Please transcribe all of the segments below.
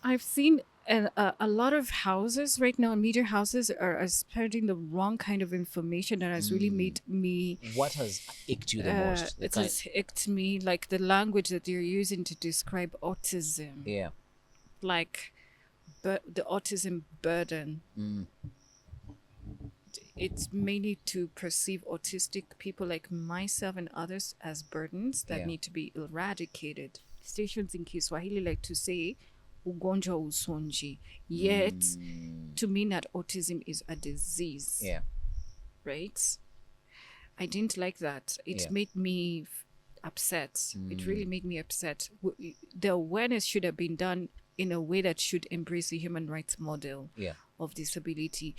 I've seen a lot of houses right now, media houses are spreading the wrong kind of information that has really made me. What has icked you the most? It has icked me, like the language that they're using to describe autism, Yeah. like the autism burden. It's mainly to perceive autistic people like myself and others as burdens that Yeah. need to be eradicated. Stations in Kiswahili like to say ugonjwa usonji, yet to mean that autism is a disease. Yeah. Right? I didn't like that. It Yeah. made me upset. It really made me upset. The awareness should have been done in a way that should embrace the human rights model Yeah. of disability.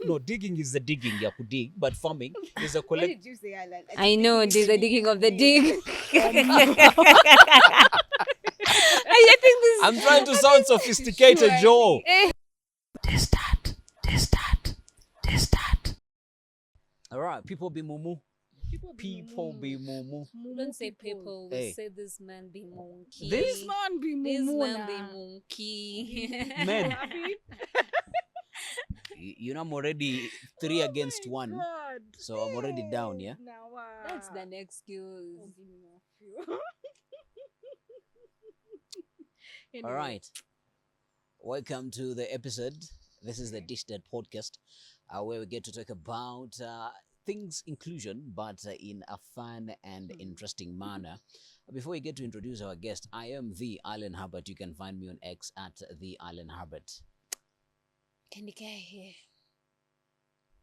No, digging is the digging, ya kudig, but farming is a What collect. did you say, Alan? I know, there's the digging of the dig. I think this. I'm trying to sound sophisticated, Joe. DisDat. All right, people be mumu. People be mumu. Don't say people. Hey. We say this man be monkey. This man be This man be mumuna. monkey. Men. You know, I'm already 3 against 1. So I'm already down, yeah? That's the next excuse. All right. Welcome to the episode. This is the DisDat podcast, where we get to talk about things inclusion, but in a fun and interesting manner. Before we get to introduce our guest, I am the Alan Herbert. You can find me on X at the Alan Herbert. Candy K here.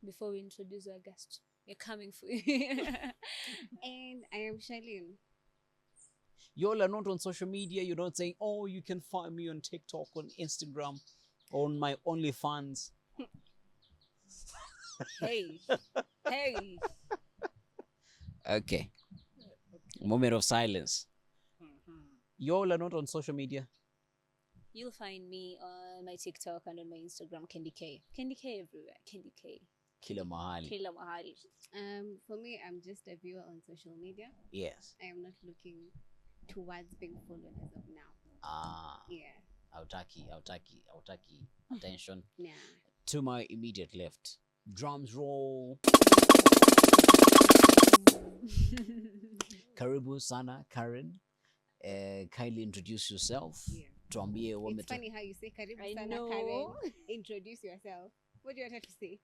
Before we introduce our guest, we're coming for you. And I am Charlene. Y'all are not on social media. You're not saying, oh, you can find me on TikTok, on Instagram, on my OnlyFans. Hey. Okay. Moment of silence. Y'all are not on social media. You'll find me on my TikTok and on my Instagram, Candy K. Candy K everywhere. Candy K. Kila mahali. Kila mahali. For me, I'm just a viewer on social media. Yes. I am not looking towards being followed as of now. Yeah. Autaki attention. Yeah. To my immediate left. Drums roll. Karibu sana, Karen. Kindly introduce yourself. Yeah. Tuambie It's wameta. funny how you say Karibu I sana, know. Karen. Introduce yourself. What do you want her to say?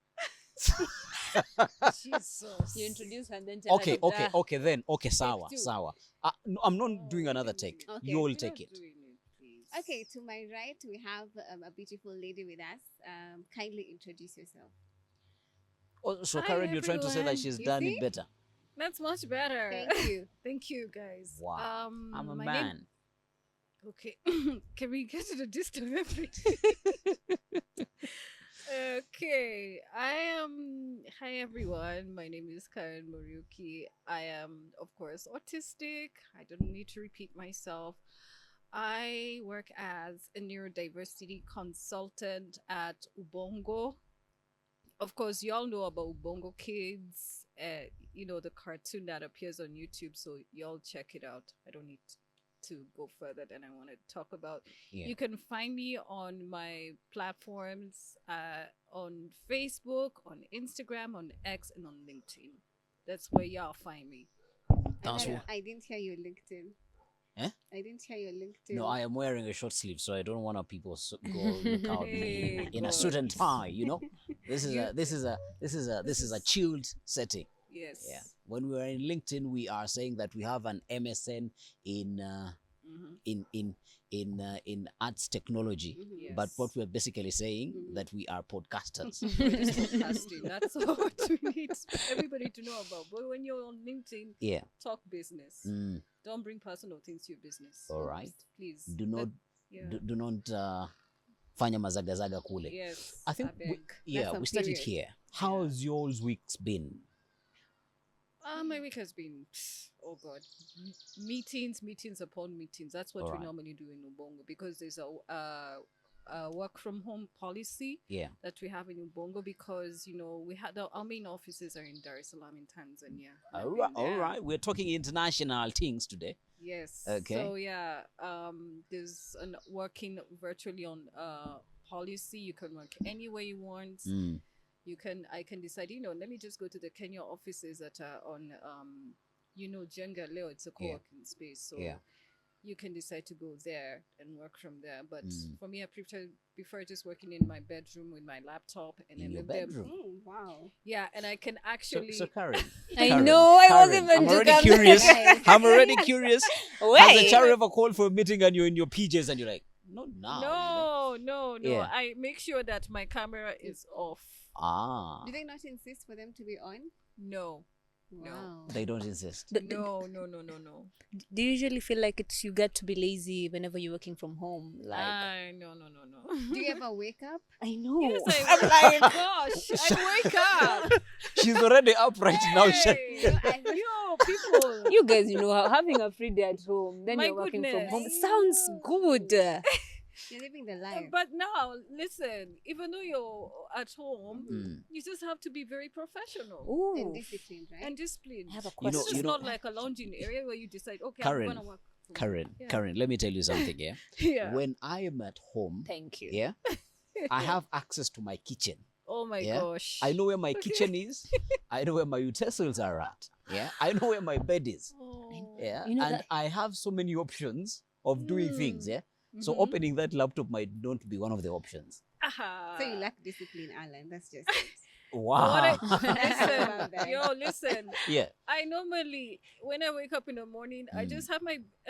Jesus. You introduce her and then tell Okay, her okay, that. okay, then. Okay, sawa, two. sawa. No, I'm not doing another take. Okay. You'll take it. Okay, to my right, we have a beautiful lady with us. Kindly introduce yourself. Oh, so Hi, Karen, you're trying to say that everyone. she's You done see? it better. That's much better. Thank you. Thank you, guys. Wow. I'm a my man. name- Okay. Can we get to the gist of everything? Okay. Hi, everyone. My name is Karen Moriuki. I am, of course, autistic. I don't need to repeat myself. I work as a neurodiversity consultant at Ubongo. Of course, you all know about Ubongo Kids, the cartoon that appears on YouTube. So y'all check it out. I don't need to go further than I want to talk about. Yeah. You can find me on my platforms, on Facebook, on Instagram, on X, and on LinkedIn. That's where y'all find me. That's And what- I didn't hear your LinkedIn. Eh? I didn't hear your LinkedIn. No, I am wearing a short sleeve, so I don't want people go look out me Hey, in a God. suit and tie. You know, this is a chilled setting. Yes. Yeah. When we are in LinkedIn, we are saying that we have an MSN in in arts technology. Yes. But what we're basically saying that we are podcasters. We're just podcasting. That's what we need everybody to know about. But when you're on LinkedIn, Yeah. talk business. Mm. Don't bring personal things to your business. All right. Please. Do not Yeah. do not fanya mazagazaga kule. Yes. I think beg. That's we started period. here. How has yours weeks been? My week has been, oh God, meetings upon meetings. That's what All we right. normally do in Ubongo because there's a work from home policy Yeah. that we have in Ubongo because we had our main offices are in Dar es Salaam in Tanzania. All right. We're talking international things today. Yes. Okay. So yeah, there's an working virtually on policy. You can work anywhere you want. Mm. I can decide, let me just go to the Kenya offices that are on Jenga Leo, it's a Yeah. co-working space. So Yeah. you can decide to go there and work from there. But Mm. for me, I prefer just working in my bedroom with my laptop and In then your live there. bedroom. Wow. Yeah, and I can actually So Karen. I Karen, know, I was Karen, even I'm to already come curious. there. I'm already curious. Has the Wait. child ever called for a meeting and you're in your PJs and you're like, not now. No. Yeah. I make sure that my camera is off. Ah. Do they not insist for them to be on? No. Wow. They don't insist. No. Do you usually feel like it's you get to be lazy whenever you're working from home? Like, No. Do you ever wake up? I know. Yes, I'm like, gosh, I wake up. she's already up right now. Hey, yo, people. You guys, having a free day at home, then My you're working from goodness. home. I Sounds know. good. You're living the life. But now, listen, even though you're at home, Mm. you just have to be very professional And Ooh. disciplined, right? and disciplined. I have a You know- It's question. just you know- not like a lounging area where you decide, okay, Karen, I'm gonna work. from home. Karen, let me tell you something, yeah? Yeah. When I am at home, Thank you. yeah, I have access to my kitchen. Oh my Yeah. gosh. I know where my kitchen is. I know where my utensils are at. Yeah. I know where my bed is. Oh. Yeah. You know and that- I have so many options of doing things. Mm. Yeah. So Mhm. opening that laptop might not be one of the options. Aha. So you lack discipline, Alan. That's just it. Wow. About Listen, that. yo, listen. Yeah. I normally, when I wake up in the morning, I Mm.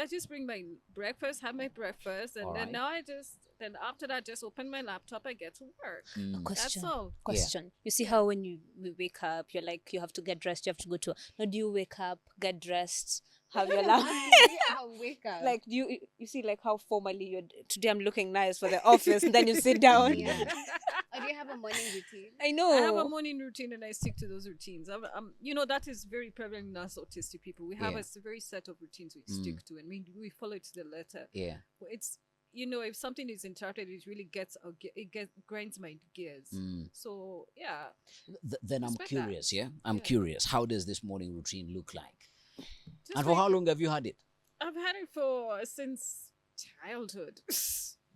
just bring my breakfast, have my breakfast, and Alright. then then after that, just open my laptop, I get to work. Mm. Question. That's all. Question. You see how when you wake up, you're like, you have to get dressed, you have to go to. Now, do you wake up, get dressed, have your lunch? You ever wake up? Like, do you see like how formally you're today? I'm looking nice for the office, and then you sit down. Yeah. Or do you have a morning routine? I know. I have a morning routine and I stick to those routines. That is very prevalent in us autistic people. We have Yeah. a very set of routines we Mm. stick to, and we follow it to the letter. Yeah. It's if something is interrupted, it really grinds my gears. Mm. So yeah, Then I'm Respect that. curious. Yeah. I'm Yeah. curious. How does this morning routine look like? just And for how like- long have you had it? I've had it since childhood.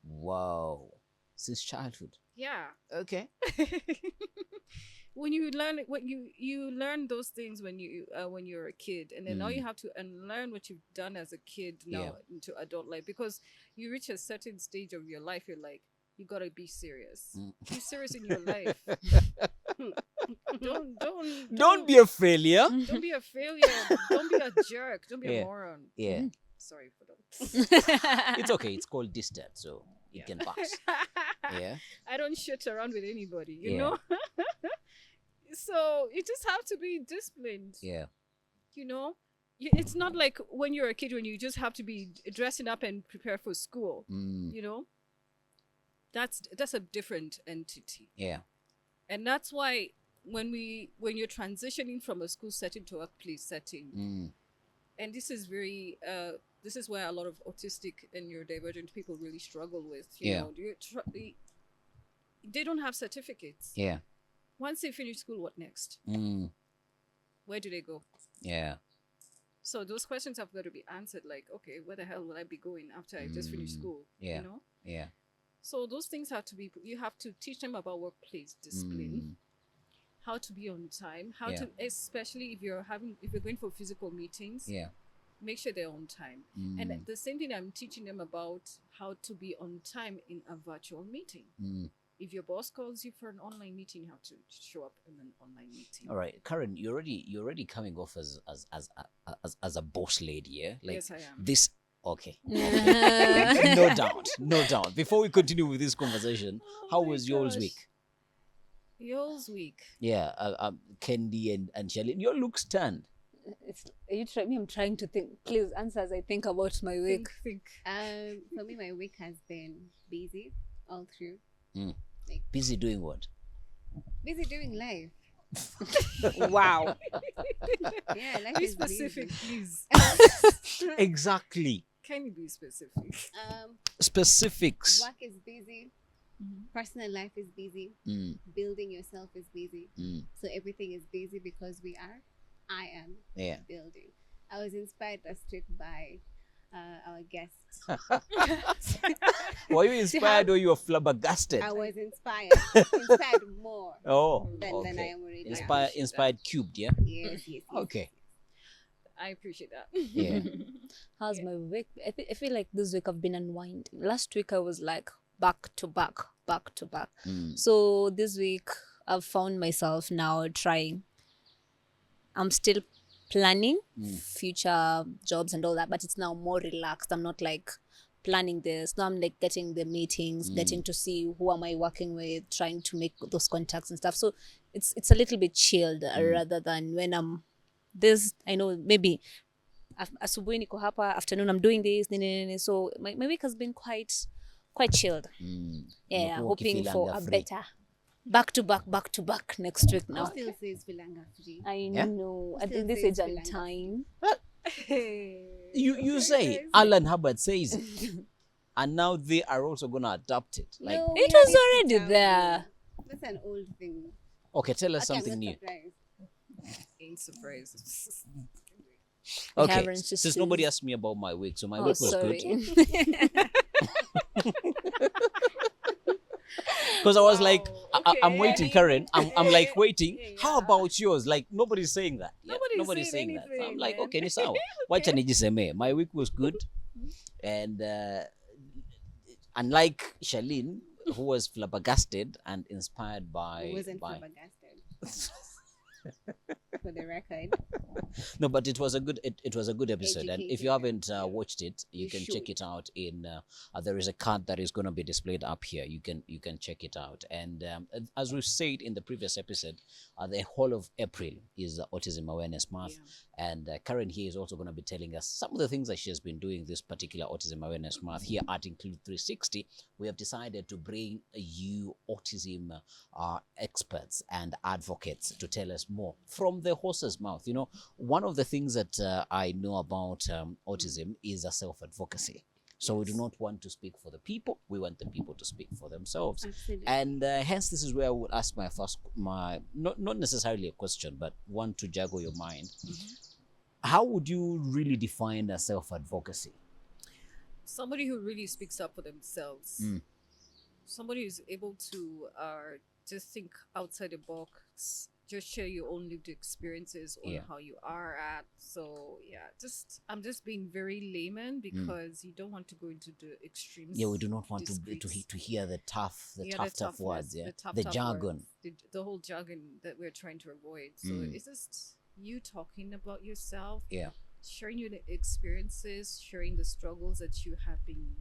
Wow. Since childhood. Yeah. Okay. When you learn those things when you're a kid, and then now you have to unlearn what you've done as a kid now Yeah. into adult life, because you reach a certain stage of your life, you're like, you gotta be serious. Mm. Be serious in your life. Don't be a failure. don't be a failure. Don't be a jerk. Don't be Yeah. a moron. Yeah. Sorry for that. It's okay. It's called DisDat, so Yeah. it can pass. Yeah. I don't shit around with anybody, you Yeah. know? So you just have to be disciplined, Yeah. you know? It's not like when you're a kid when you just have to be dressing up and prepare for school, Mm. you know? That's a different entity. Yeah. And that's why when you're transitioning from a school setting to a workplace setting, Mm. and this is where a lot of autistic and neurodivergent people really struggle with. Yeah. They don't have certificates. Yeah. Once they finish school, what next? Mm. Where do they go? Yeah. So those questions have got to be answered. Like, okay, where the hell will I be going after I just finished school? Yeah. You know. Yeah. So those things have to be. You have to teach them about workplace discipline, Mm. how to be on time, Yeah. especially if you're going for physical meetings. Yeah. Make sure they're on time. Mm. And the same thing I'm teaching them about how to be on time in a virtual meeting. Mm. If your boss calls you for an online meeting, you have to show up in an online meeting. All right, Karen, you're already coming off as a boss lady, yeah? Like Yes, I am. this. Okay. No doubt, no doubt. Before we continue with this conversation, Oh how my was yours gosh. week? Yours week. Yeah, Kendi and Shelly, your look stunned. I'm trying to think. Please answer as I think about my week. Think. For me, my week has been busy all through. Busy doing what? Busy doing life. Wow. Yeah, life Be is specific, busy. please. Exactly. Can you be specific? Specifics. Work is busy. Personal life is busy. Mm, Building yourself is busy. mm, So everything is busy because I am yeah. building. I was inspired last week by our guest. Were you inspired or you were flabbergasted? I was inspired more Oh, than I okay. am already. Inspired cubed, yeah? Yes. Okay. I appreciate that. Yeah. How's my week? I feel like this week I've been unwinding. Last week I was like back to back. So this week I've found myself now trying. I'm still planning future jobs and all that, but it's now more relaxed. I'm not like planning this. Now I'm like getting the meetings, getting to see who am I working with, trying to make those contacts and stuff. So it's a little bit chilled rather than when I'm this. I know maybe asubuhi niko hapa, afternoon I'm doing this. So my week has been quite chilled. Yeah, Umekuwa hoping for ukifeelanga a free. better back to back next week now. Still says Filanga free. I Yeah? know at Still this says age and Filanga time. You say, Alan Hubbard says it. And now they are also going to adapt it. Like, No, It we was had already down there. That's an old thing. okay, tell us Okay, I'm something not new. surprised. Ain't surprised. We Okay, haven't since just nobody says- asked me about my week, so my Oh, week was sorry. good. Because I was like, I'm waiting, Karen. I'm like waiting. How about yours? Like nobody's saying that. Yeah, Nobody's saying that. So I'm anything, like, man. okay, ni sawa. Wacha nijiseme. My week was good, and unlike Shalene, who was flabbergasted and inspired by I wasn't by flabbergasted. For the record. no, but it was a good episode, and if you Educated, haven't yeah. watched it, you You can should. check it out in there is a card that is going to be displayed up here. You can check it out, and as we said in the previous episode, the whole of April is Autism Awareness Month, and Karen here is also going to be telling us some of the things that she has been doing this particular Autism Awareness Month. Here at Include 360, we have decided to bring you autism experts and advocates to tell us more from the horse's mouth. You know, one of the things that I know about autism is a self-advocacy. So we do not want to speak for the people. We want the people to speak for themselves. Absolutely. And hence, this is where I would ask my not necessarily a question, but one to juggle your mind. How would you really define a self-advocacy? Somebody who really speaks up for themselves. Somebody who's able to just think outside the box, just share your own lived experiences on how you are at. So I'm just being very layman because you don't want to go into the extremes. Yeah, we do not want to hear the tough words, the jargon, words, the whole jargon that we're trying to avoid. So it's just you talking about yourself, sharing your experiences, sharing the struggles that you have been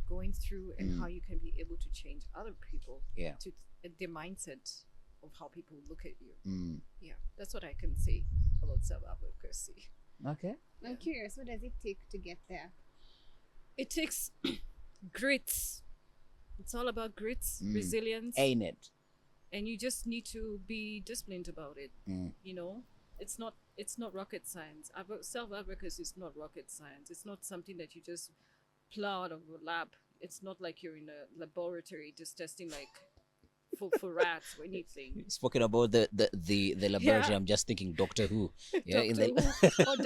going through, and how you can be able to change other people to their mindset of how people look at you. Yeah, that's what I can say about self-advocacy. Okay. I'm curious, what does it take to get there? It takes grit. It's all about grit, resilience, Ain't it? and you just need to be disciplined about it. You know, it's not rocket science. Self-advocacy is not rocket science. It's not something that you just plow out of a lab. It's not like you're in a laboratory just testing like for rats or anything. Spoken about the laboratory, I'm just thinking Doctor Who. Yeah, or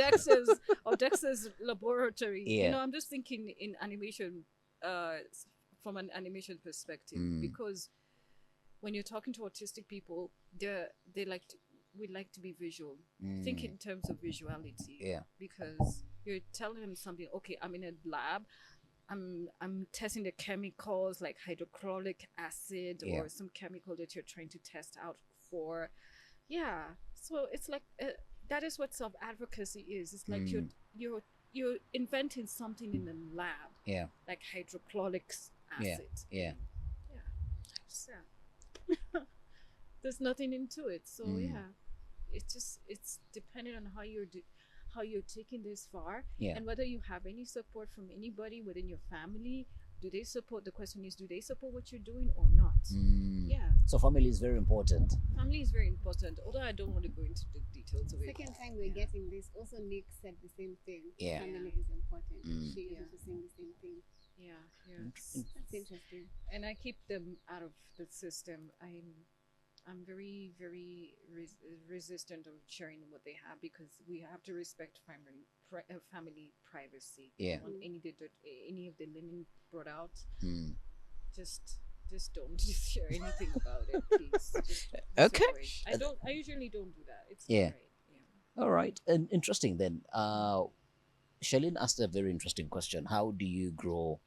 Dexter's laboratory. Yeah. You know, I'm just thinking in animation, from an animation perspective, because when you're talking to autistic people, we like to be visual. Think in terms of visuality. Yeah. Because you're telling them something. Okay, I'm in a lab. I'm testing the chemicals like hydrochloric acid or some chemical that you're trying to test out for. Yeah. So it's like that is what self-advocacy is. It's like you're inventing something in the lab. Yeah. Like hydrochloric acid. Yeah. Yeah. There's nothing into it. So it's dependent on how you're taking this far, and whether you have any support from anybody within your family. Do they support? The question is, do they support what you're doing or not? Yeah. So family is very important. Family is very important, although I don't want to go into the details of it. Second time we're getting this. Also, Nick said the same thing. Yeah. Family is important. She is also saying the same thing. Yeah. That's interesting. And I keep them out of the system. I'm very, very resistant of sharing what they have because we have to respect family privacy. I Yeah. don't want any of the linen brought out. Mm. Just, just don't just share anything about it, please. Just Okay. avoid. I usually don't do that. It's Yeah. not right. Yeah. All right. And interesting then. Shalene asked a very interesting question. How do you grow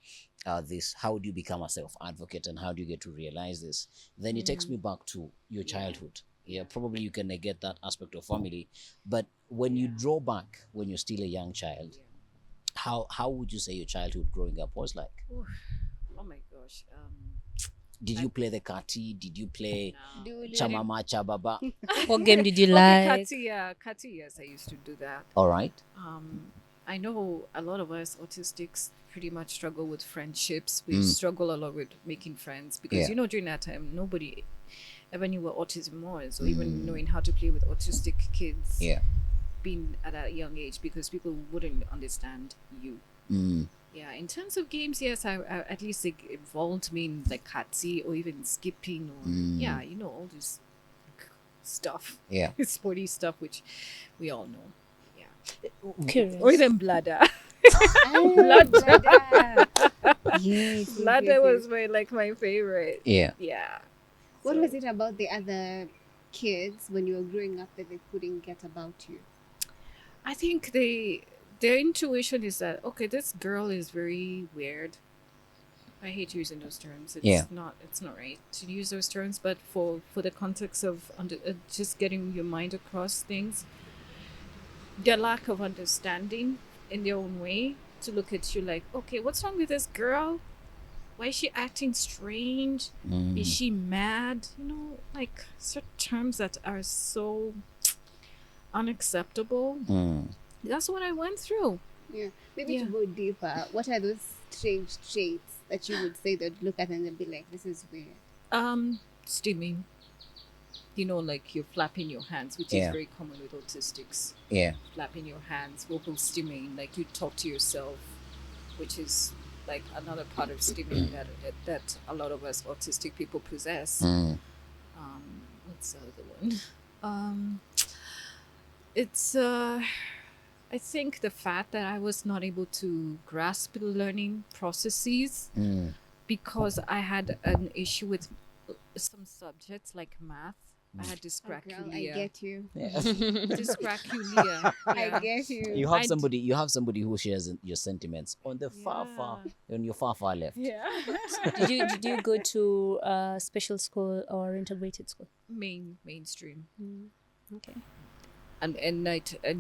this? How do you become a self advocate and how do you get to realize this? Then it takes me back to your childhood. Yeah, probably you can negate that aspect of family. But when you draw back when you're still a young child, how would you say your childhood growing up was like? Oof. Oh my gosh. Did you play the kati? Did you play No. Doodle. Chamama Chababa? What game did you Okay, like? Kati, yes, I used to do that. All right. I know a lot of us autistics pretty much struggle with friendships. We struggle a lot with making friends because Yeah. during that time nobody ever knew what autism was or even knowing how to play with autistic kids. Yeah. Being at a young age because people wouldn't understand you. Mm. Yeah, in terms of games, yes, I at least it involved me in like Katsi or even skipping or yeah, all this stuff. Yeah. Sporty stuff which we all know. Yeah. Curious. Or even bladder. Bladder. Yes. Bladder was my favorite. Yeah. Yeah. What So- was it about the other kids when you were growing up that they couldn't get about you? I think their intuition is that okay, this girl is very weird. I hate using those terms. It's not right to use those terms, but for the context of just getting your mind across things, their lack of understanding in their own way to look at you like, okay, what's wrong with this girl? Why is she acting strange? Is she mad? Like certain terms that are so unacceptable. That's what I went through. Yeah. Maybe Yeah. to go deeper, what are those strange traits that you would say they'd look at and they'd be like, this is weird? Stimming. Like you're flapping your hands, which Yeah. is very common with autistics. Yeah. Flapping your hands, vocal stimming, like you talk to yourself, which is like another part of stimming that a lot of us autistic people possess. What's the other one? It's I think the fact that I was not able to grasp the learning processes because I had an issue with some subjects like math. I had Oh, dyscalculia. girl, I get you. Dyscalculia. I Yeah. get you. You have somebody who shares your sentiments on the far on your far left. Yeah. Did you go to special school or integrated school? Mainstream. Okay. And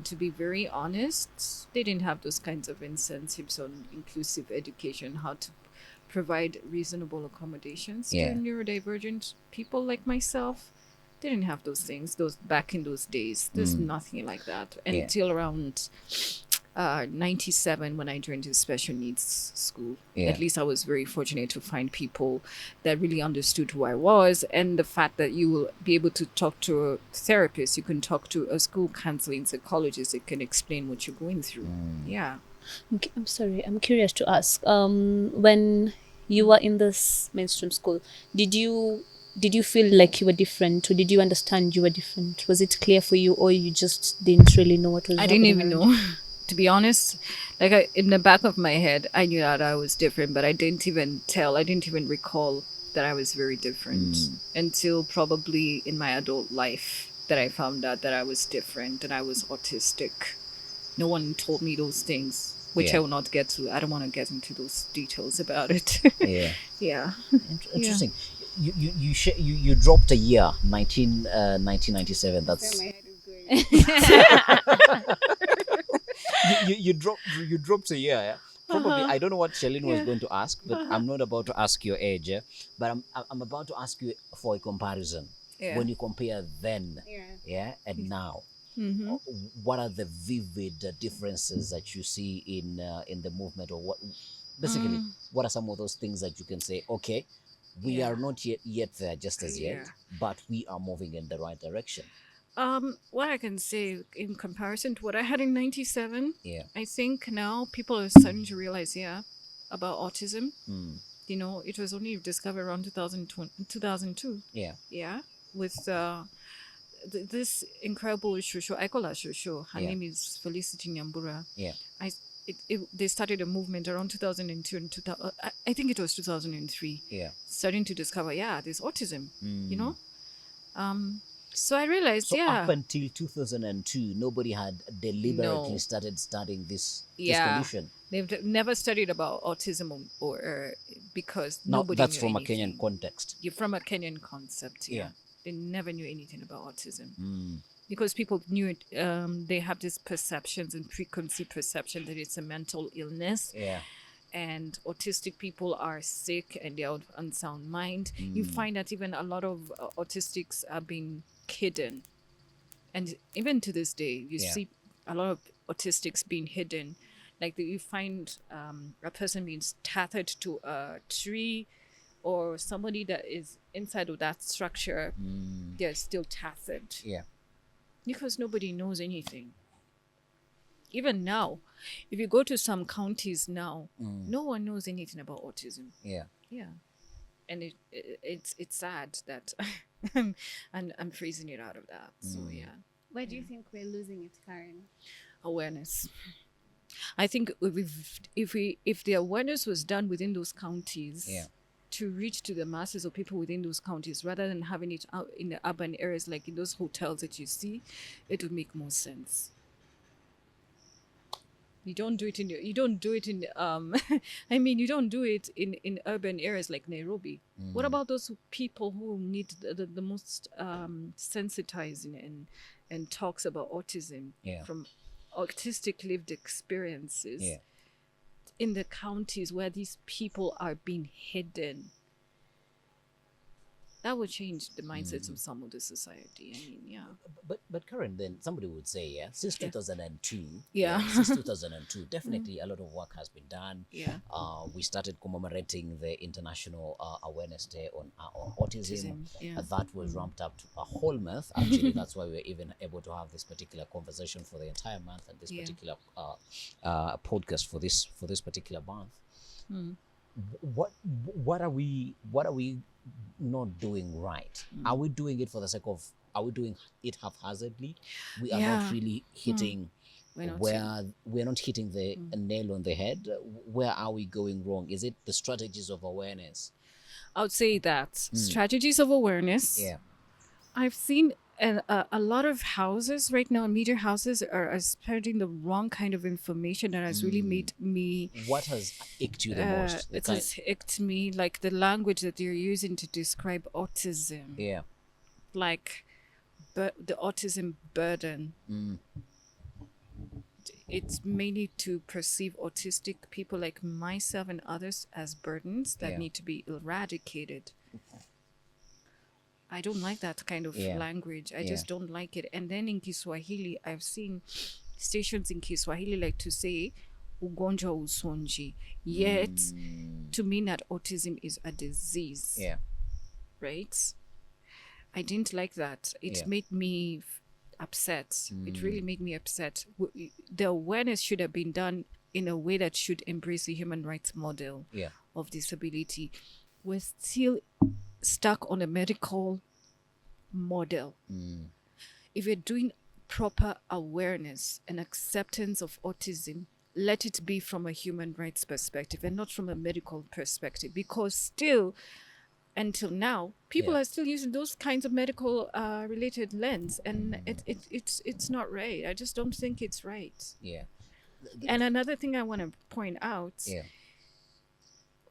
to be very honest, they didn't have those kinds of incentives on inclusive education, how to provide reasonable accommodations Yeah. to neurodivergent people like myself. They didn't have those things. Those back in those days, there's nothing like that Yeah. until around 97 when I joined the special needs school. Yeah. At least I was very fortunate to find people that really understood who I was, and the fact that you will be able to talk to a therapist, you can talk to a school counseling psychologist that can explain what you're going through. Yeah. I'm sorry. I'm curious to ask. When you were in this mainstream school, did you feel like you were different, or did you understand you were different? Was it clear for you, or you just didn't really know what was I happening? didn't even know. To be honest, in the back of my head, I knew that I was different, but I didn't even recall that I was very different until probably in my adult life that I found out that I was different and I was autistic. No one told me those things, which Yeah. I will not get to. I don't want to get into those details about it. Yeah. Yeah. Interesting. You dropped a year, 1997. Where That's my head is going. you dropped a year. Yeah? Probably I don't know what Shalene was going to ask, but I'm not about to ask your age. Yeah? But I'm about to ask you for a comparison. Yeah. When you compare then, Yeah. and now, Mm-hmm. what are the vivid differences that you see in the movement, or what? Basically, what are some of those things that you can say? Okay, we Yeah. are not yet there just as yet, Yeah. but we are moving in the right direction. What I can say in comparison to what I had in 97, Yeah. I think now people are starting to realize, about autism. It was only discovered around 2002. Yeah. Yeah. with this incredible shushu. I call her shushu. Her Yeah. name is Felicity Nyambura. Yeah. They started a movement around 2002 and 2000. I think it was 2003. Yeah. Starting to discover, there's autism. You know, so I realized, So up until 2002, nobody had deliberately No. started studying this Yeah. condition. they've never studied about autism or because Now nobody that's knew from anything. a Kenyan context. You're from a Kenyan concept. Yeah. They never knew anything about autism. Mm. Because people knew it, they have these perceptions and preconceived perception that it's a mental illness, Yeah. and autistic people are sick and they're of unsound mind. You find that even a lot of autistics are being hidden, and even to this day, you Yeah. see a lot of autistics being hidden. Like you find a person being tethered to a tree, or somebody that is inside of that structure, they're still tethered. Yeah. Because nobody knows anything. Even now, if you go to some counties now, no one knows anything about autism. Yeah. Yeah, and it's sad that I'm phrasing it out of that. So yeah, Why do you think we're losing it, Karen? awareness. I think if the awareness was done within those counties, Yeah. to reach to the masses of people within those counties, rather than having it out in the urban areas, like in those hotels that you see, it would make more sense. You don't do it in you don't do it in I mean, you don't do it in urban areas like Nairobi. What about those people who need the most sensitizing and talks about autism Yeah. from autistic lived experiences? Yeah. In the counties where these people are being hidden, that would change the mindsets of some of the society. I mean, yeah. But Karen, then somebody would say, since Yeah. 2002, Yeah. since 2002, definitely a lot of work has been done. Yeah. We started commemorating the International Awareness Day on Autism. Yeah. That was ramped up to a whole month. Actually, that's why we're even able to have this particular conversation for the entire month, and this Yeah. particular podcast for this particular month. What are we not doing right? Are we doing it for the sake of? Are we doing it haphazardly? We are not Yeah. really hitting we're not hitting the nail on the head. Where are we going wrong? Is it the strategies of awareness? I would say that strategies of awareness. Yeah. I've seen a lot of houses right now, media houses, are spreading the wrong kind of information that has really made me. What has icked you the most? The It has icked me, like the language that they're using to describe autism, yeah. like the autism burden. It's mainly to perceive autistic people like myself and others as burdens that Yeah. need to be eradicated. I don't like that kind of Yeah. language. I Yeah. just don't like it. And then in Kiswahili, I've seen stations in Kiswahili like to say ugonjwa usonji, yet to mean that autism is a disease. Yeah. Right? I didn't like that. It Yeah. made me upset. It really made me upset. The awareness should have been done in a way that should embrace the human rights model Yeah. of disability. We're still stuck on a medical model. If you're doing proper awareness and acceptance of autism, let it be from a human rights perspective and not from a medical perspective, because still until now people Yeah. are still using those kinds of medical related lens, and it's not right. I just don't think it's right. Yeah. And another thing I want to point out, Yeah.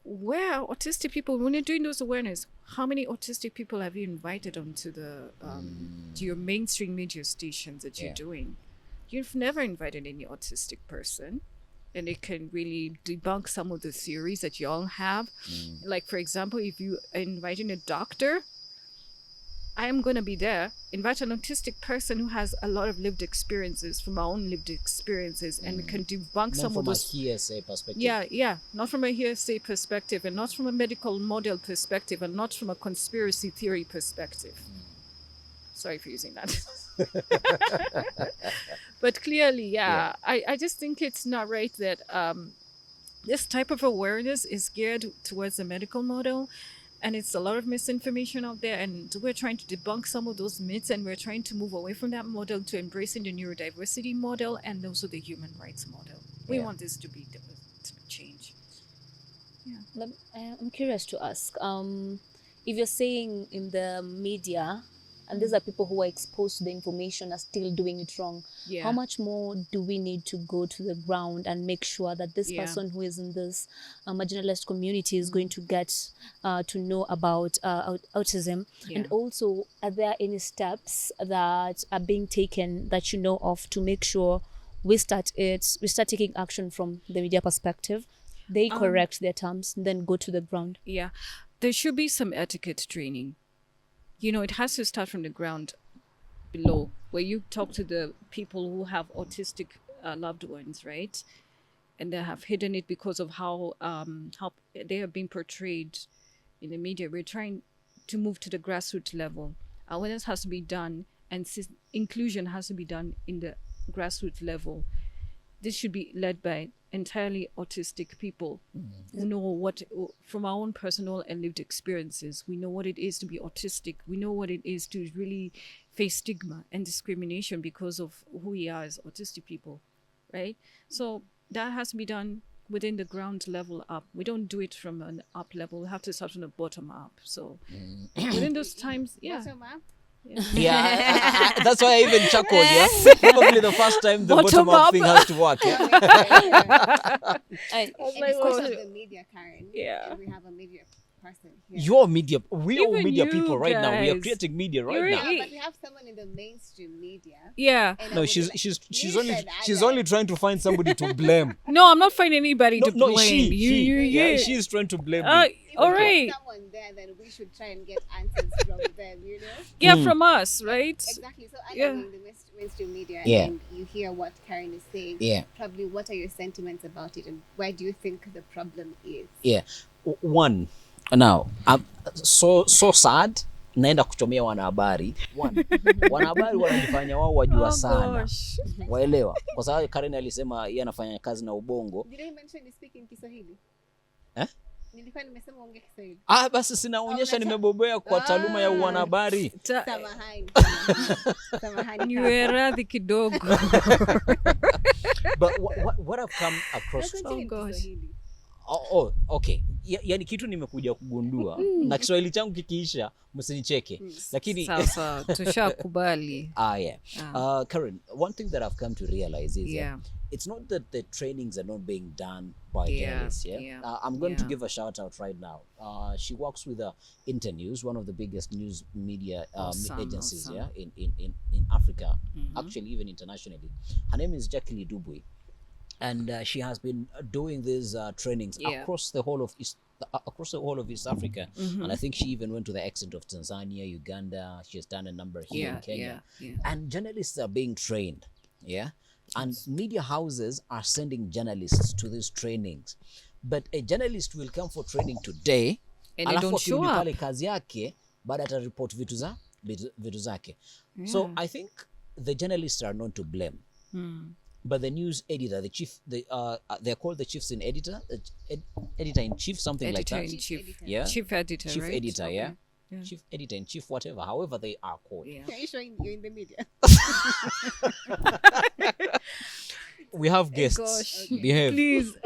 where are autistic people, when you're doing those awareness, how many autistic people have you invited onto the to your mainstream media stations that you're Yeah. doing? You've never invited any autistic person, and it can really debunk some of the theories that you all have. Like, for example, if you are inviting a doctor, I am going to be there. Invite an autistic person who has a lot of lived experiences, from our own lived experiences, and we can debunk Not some from of a those. hearsay perspective. Yeah, not from a hearsay perspective, and not from a medical model perspective, and not from a conspiracy theory perspective. Sorry for using that. But clearly, I just think it's not right that this type of awareness is geared towards the medical model, And it's a lot of misinformation out there, and we're trying to debunk some of those myths, and we're trying to move away from that model to embracing the neurodiversity model and also the human rights model. We want this to be change. Yeah. I'm curious to ask, if you're saying in the media, and these are people who are exposed to the information, are still doing it wrong, how much more do we need to go to the ground and make sure that this person who is in this marginalized community is going to get to know about autism? And also, are there any steps that are being taken that you know of to make sure we start taking action from the media perspective? They correct their terms and then go to the ground. Yeah, there should be some etiquette training. You know, it has to start from the ground below, where you talk to the people who have autistic loved ones, right? And they have hidden it because of how they have been portrayed in the media. We're trying to move to the grassroots level. Awareness has to be done, and inclusion has to be done in the grassroots level. This should be led by entirely autistic people who know what, from our own personal and lived experiences, we know what it is to be autistic. We know what it is to really face stigma and discrimination because of who we are as autistic people, right? So that has to be done within the ground level up. We don't do it from an up level. We have to start from the bottom up. So within those times, Bottom up? Yeah, that's why I even chuckled. Yeah, probably the first time the bottom up thing has to work. Yeah? And because of the media, Karen. Yeah. We have a media person here. You're media. We are Even media you people right now. We are guys. creating media right You're now. Yeah, but we have someone in the mainstream media. yeah. And I No, would- she's You said she's I only trying to find somebody to blame. No, I'm not finding anybody to blame. Yeah, she's trying to blame me. If all we have right. someone there, then we should try and get answers from them, you know? Yeah, from us, right? Exactly. So I Yeah. know in the mainstream media, Yeah. and you hear what Karen is saying. Yeah. Probably, what are your sentiments about it, and where do you think the problem is? Yeah. One, now I'm so sad. Naenda kuchomea wanahabari. One, wanahabari wanajifanya wao wajua sana. Waelewa? Kwa sababu Karen alisema yeye anafanya kazi na ubongo. Did I mention you speak in Kiswahili? Nilikuwa nimesema ongea Kiswahili. Basi sinaonyesha nimebobea kwa taaluma ya wanahabari. Samahani. Samahani. Niwe radhi kidogo. But what I've come across. Continue in gosh. Kiswahili. Okay. Yani kitu nimekuja kugundua na Kiswahili changu kikiisha msinicheke. Lakini Sasa tushakubali. yeah. Karen, one thing that I've come to realize is it's not that the trainings are not being done by journalists. I'm going to give a shout out right now. She works with Internews, one of the biggest news media agencies in Africa, actually even internationally. Her name is Jacqueline Dubui. And she has been doing these trainings across the whole of East Africa, and I think she even went to the extent of Tanzania, Uganda. She has done a number here in Kenya. And journalists are being trained, and media houses are sending journalists to these trainings. But a journalist will come for training today, and they don't show up. Pale kazi yake, baada atareport vitu zake. So I think the journalists are not to blame. But the news editor, they're called the chiefs in editor, editor in chief, something like that. Chief editor, chief right? editor, yeah. Chief editor in chief, whatever, however they are called. Are you showing you're in the media? We have guests. Gosh. Behave. Please,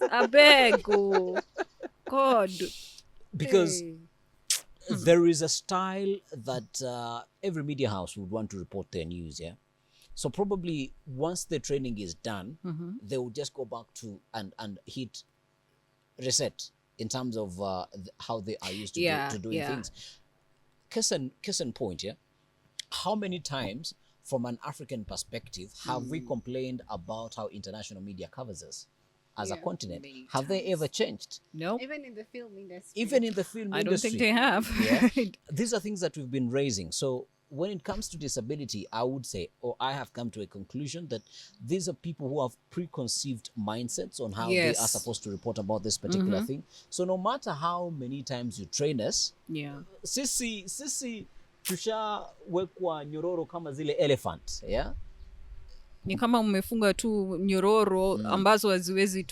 I beg. Oh. God. Because there is a style that every media house would want to report their news, So probably once the training is done, they will just go back to and hit reset in terms of how they are used to doing things. Case in point, how many times from an African perspective have we complained about how international media covers us as a continent? Have they ever changed? No. Even in the film industry. I don't think they have. These are things that we've been raising. So when it comes to disability, I would say, or I have come to a conclusion that these are people who have preconceived mindsets on how they are supposed to report about this particular thing. So no matter how many times you train us, sisi tushawekwa nyororo kama zile elephant, Ni kama umefunga tu nyororo ambazo haziwezi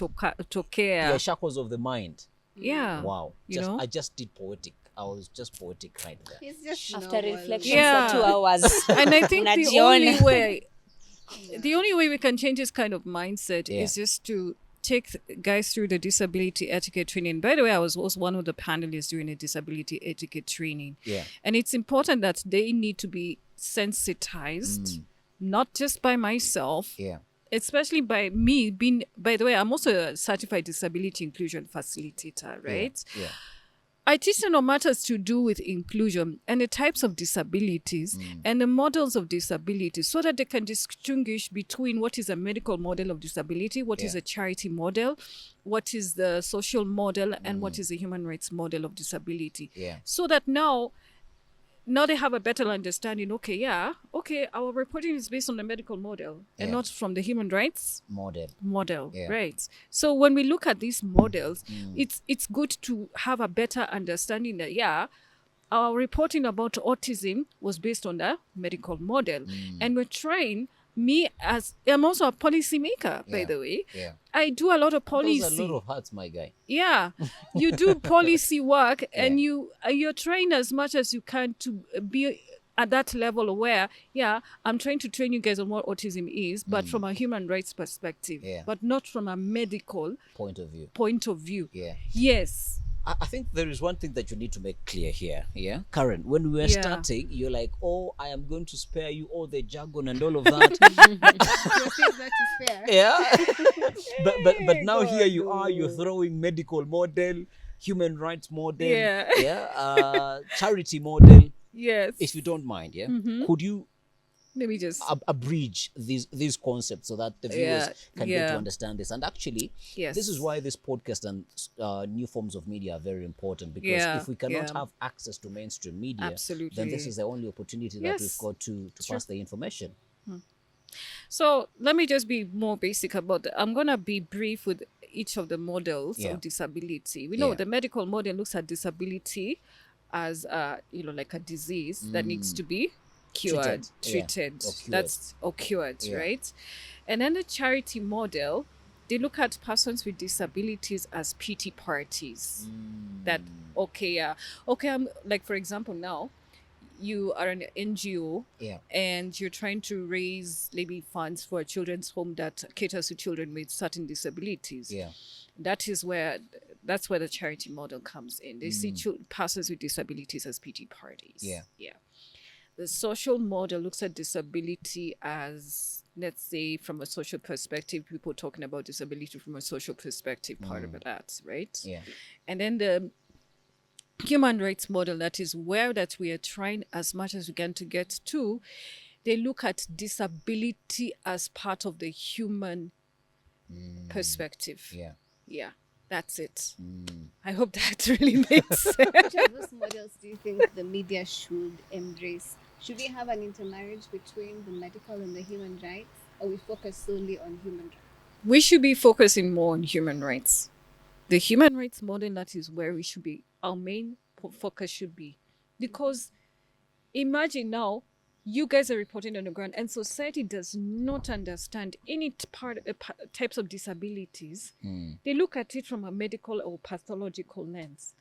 tokea. The shackles of the mind. Yeah. Wow. You know? I just did poetic. I was just poetic right there. It's just After normal. reflection Yeah. for 2 hours. And I think the Unajiona. only way we can change this kind of mindset Yeah. is just to take guys through the disability etiquette training. By the way, I was also one of the panelists during a disability etiquette training. Yeah. And it's important that they need to be sensitized, not just by myself, Yeah. especially by me being, by the way, I'm also a certified disability inclusion facilitator, right? Yeah. I teach them on matters to do with inclusion and the types of disabilities and the models of disability so that they can distinguish between what is a medical model of disability, what is a charity model, what is the social model, and what is the human rights model of disability. Yeah. So that now they have a better understanding. Okay, our reporting is based on the medical model and not from the human rights model, Yeah. right? So when we look at these models, it's good to have a better understanding that our reporting about autism was based on the medical model, and we're trying. I'm also a policy maker, by the way. Yeah. I do a lot of policy. Those are a lot of hats, my guy. Yeah, you do policy work, and you're trying as much as you can to be at that level where I'm trying to train you guys on what autism is, but from a human rights perspective, but not from a medical point of view. Yeah. Yes. I think there is one thing that you need to make clear here. Yeah, Karen, when we were starting, you're like, "Oh, I am going to spare you all the jargon and all of that." That is fair. Yeah, but now here you are. You're throwing medical model, human rights model, charity model. Yes. If you don't mind, could you let me just abridge these concepts so that the viewers can get to understand this? And actually, this is why this podcast and new forms of media are very important, because if we cannot have access to mainstream media, then this is the only opportunity that we've got to pass the information. So let me just be more basic about that. I'm going to be brief with each of the models of disability. We know the medical model looks at disability as like a disease that needs to be treated. Or cured, right? And then the charity model, they look at persons with disabilities as pity parties. That I'm like, for example, now you are an NGO and you're trying to raise maybe funds for a children's home that caters to children with certain disabilities. That's where the charity model comes in. They see persons with disabilities as pity parties. The social model looks at disability as, let's say, from a social perspective, people talking about disability from a social perspective, part of that, right? And then the human rights model, that is where that we are trying as much as we can to get to, they look at disability as part of the human perspective. That's it. I hope that really makes sense. Which of those models do you think the media should embrace? Should we have an intermarriage between the medical and the human rights, or we focus solely on human rights? We should be focusing more on human rights. The human rights model, that is where we should be. Our main focus should be. Because imagine now, you guys are reporting on the ground and society does not understand any types of disabilities. They look at it from a medical or pathological lens.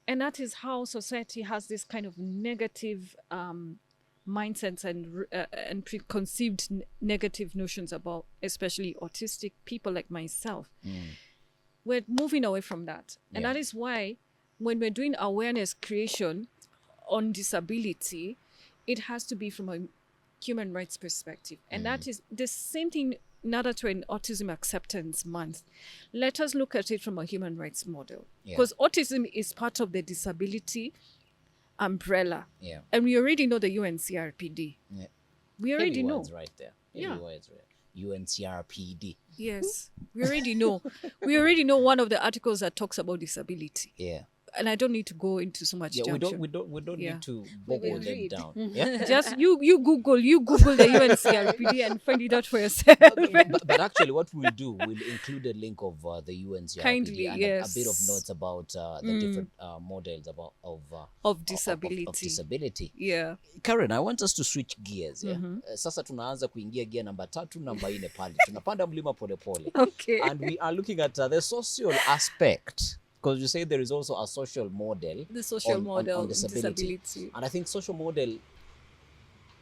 And that is how society has this kind of negative mindsets and preconceived negative notions about especially autistic people like myself. We're moving away from that. And that is why when we're doing awareness creation on disability, it has to be from a human rights perspective. And that is the same thing now that we're in Autism Acceptance Month. Let us look at it from a human rights model. Because autism is part of the disability umbrella. And we already know the UNCRPD. We already know. Right there. UNCRPD. Yes, we already know. We already know one of the articles that talks about disability. And I don't need to go into so much. We don't need to boggle them down. Just you Google the UNCRPD and find it out for yourself. But actually, what we'll do, we'll include a link of the UNCRPD Kindly, and a bit of notes about the different models of disability. Karen, I want us to switch gears. Sasa tunaanza kuingia gear namba 3, namba 4 pale. Tunapanda mlima pole pole. Okay. And we are looking at the social aspect because you say there is also a social model The social model on disability. And I think social model,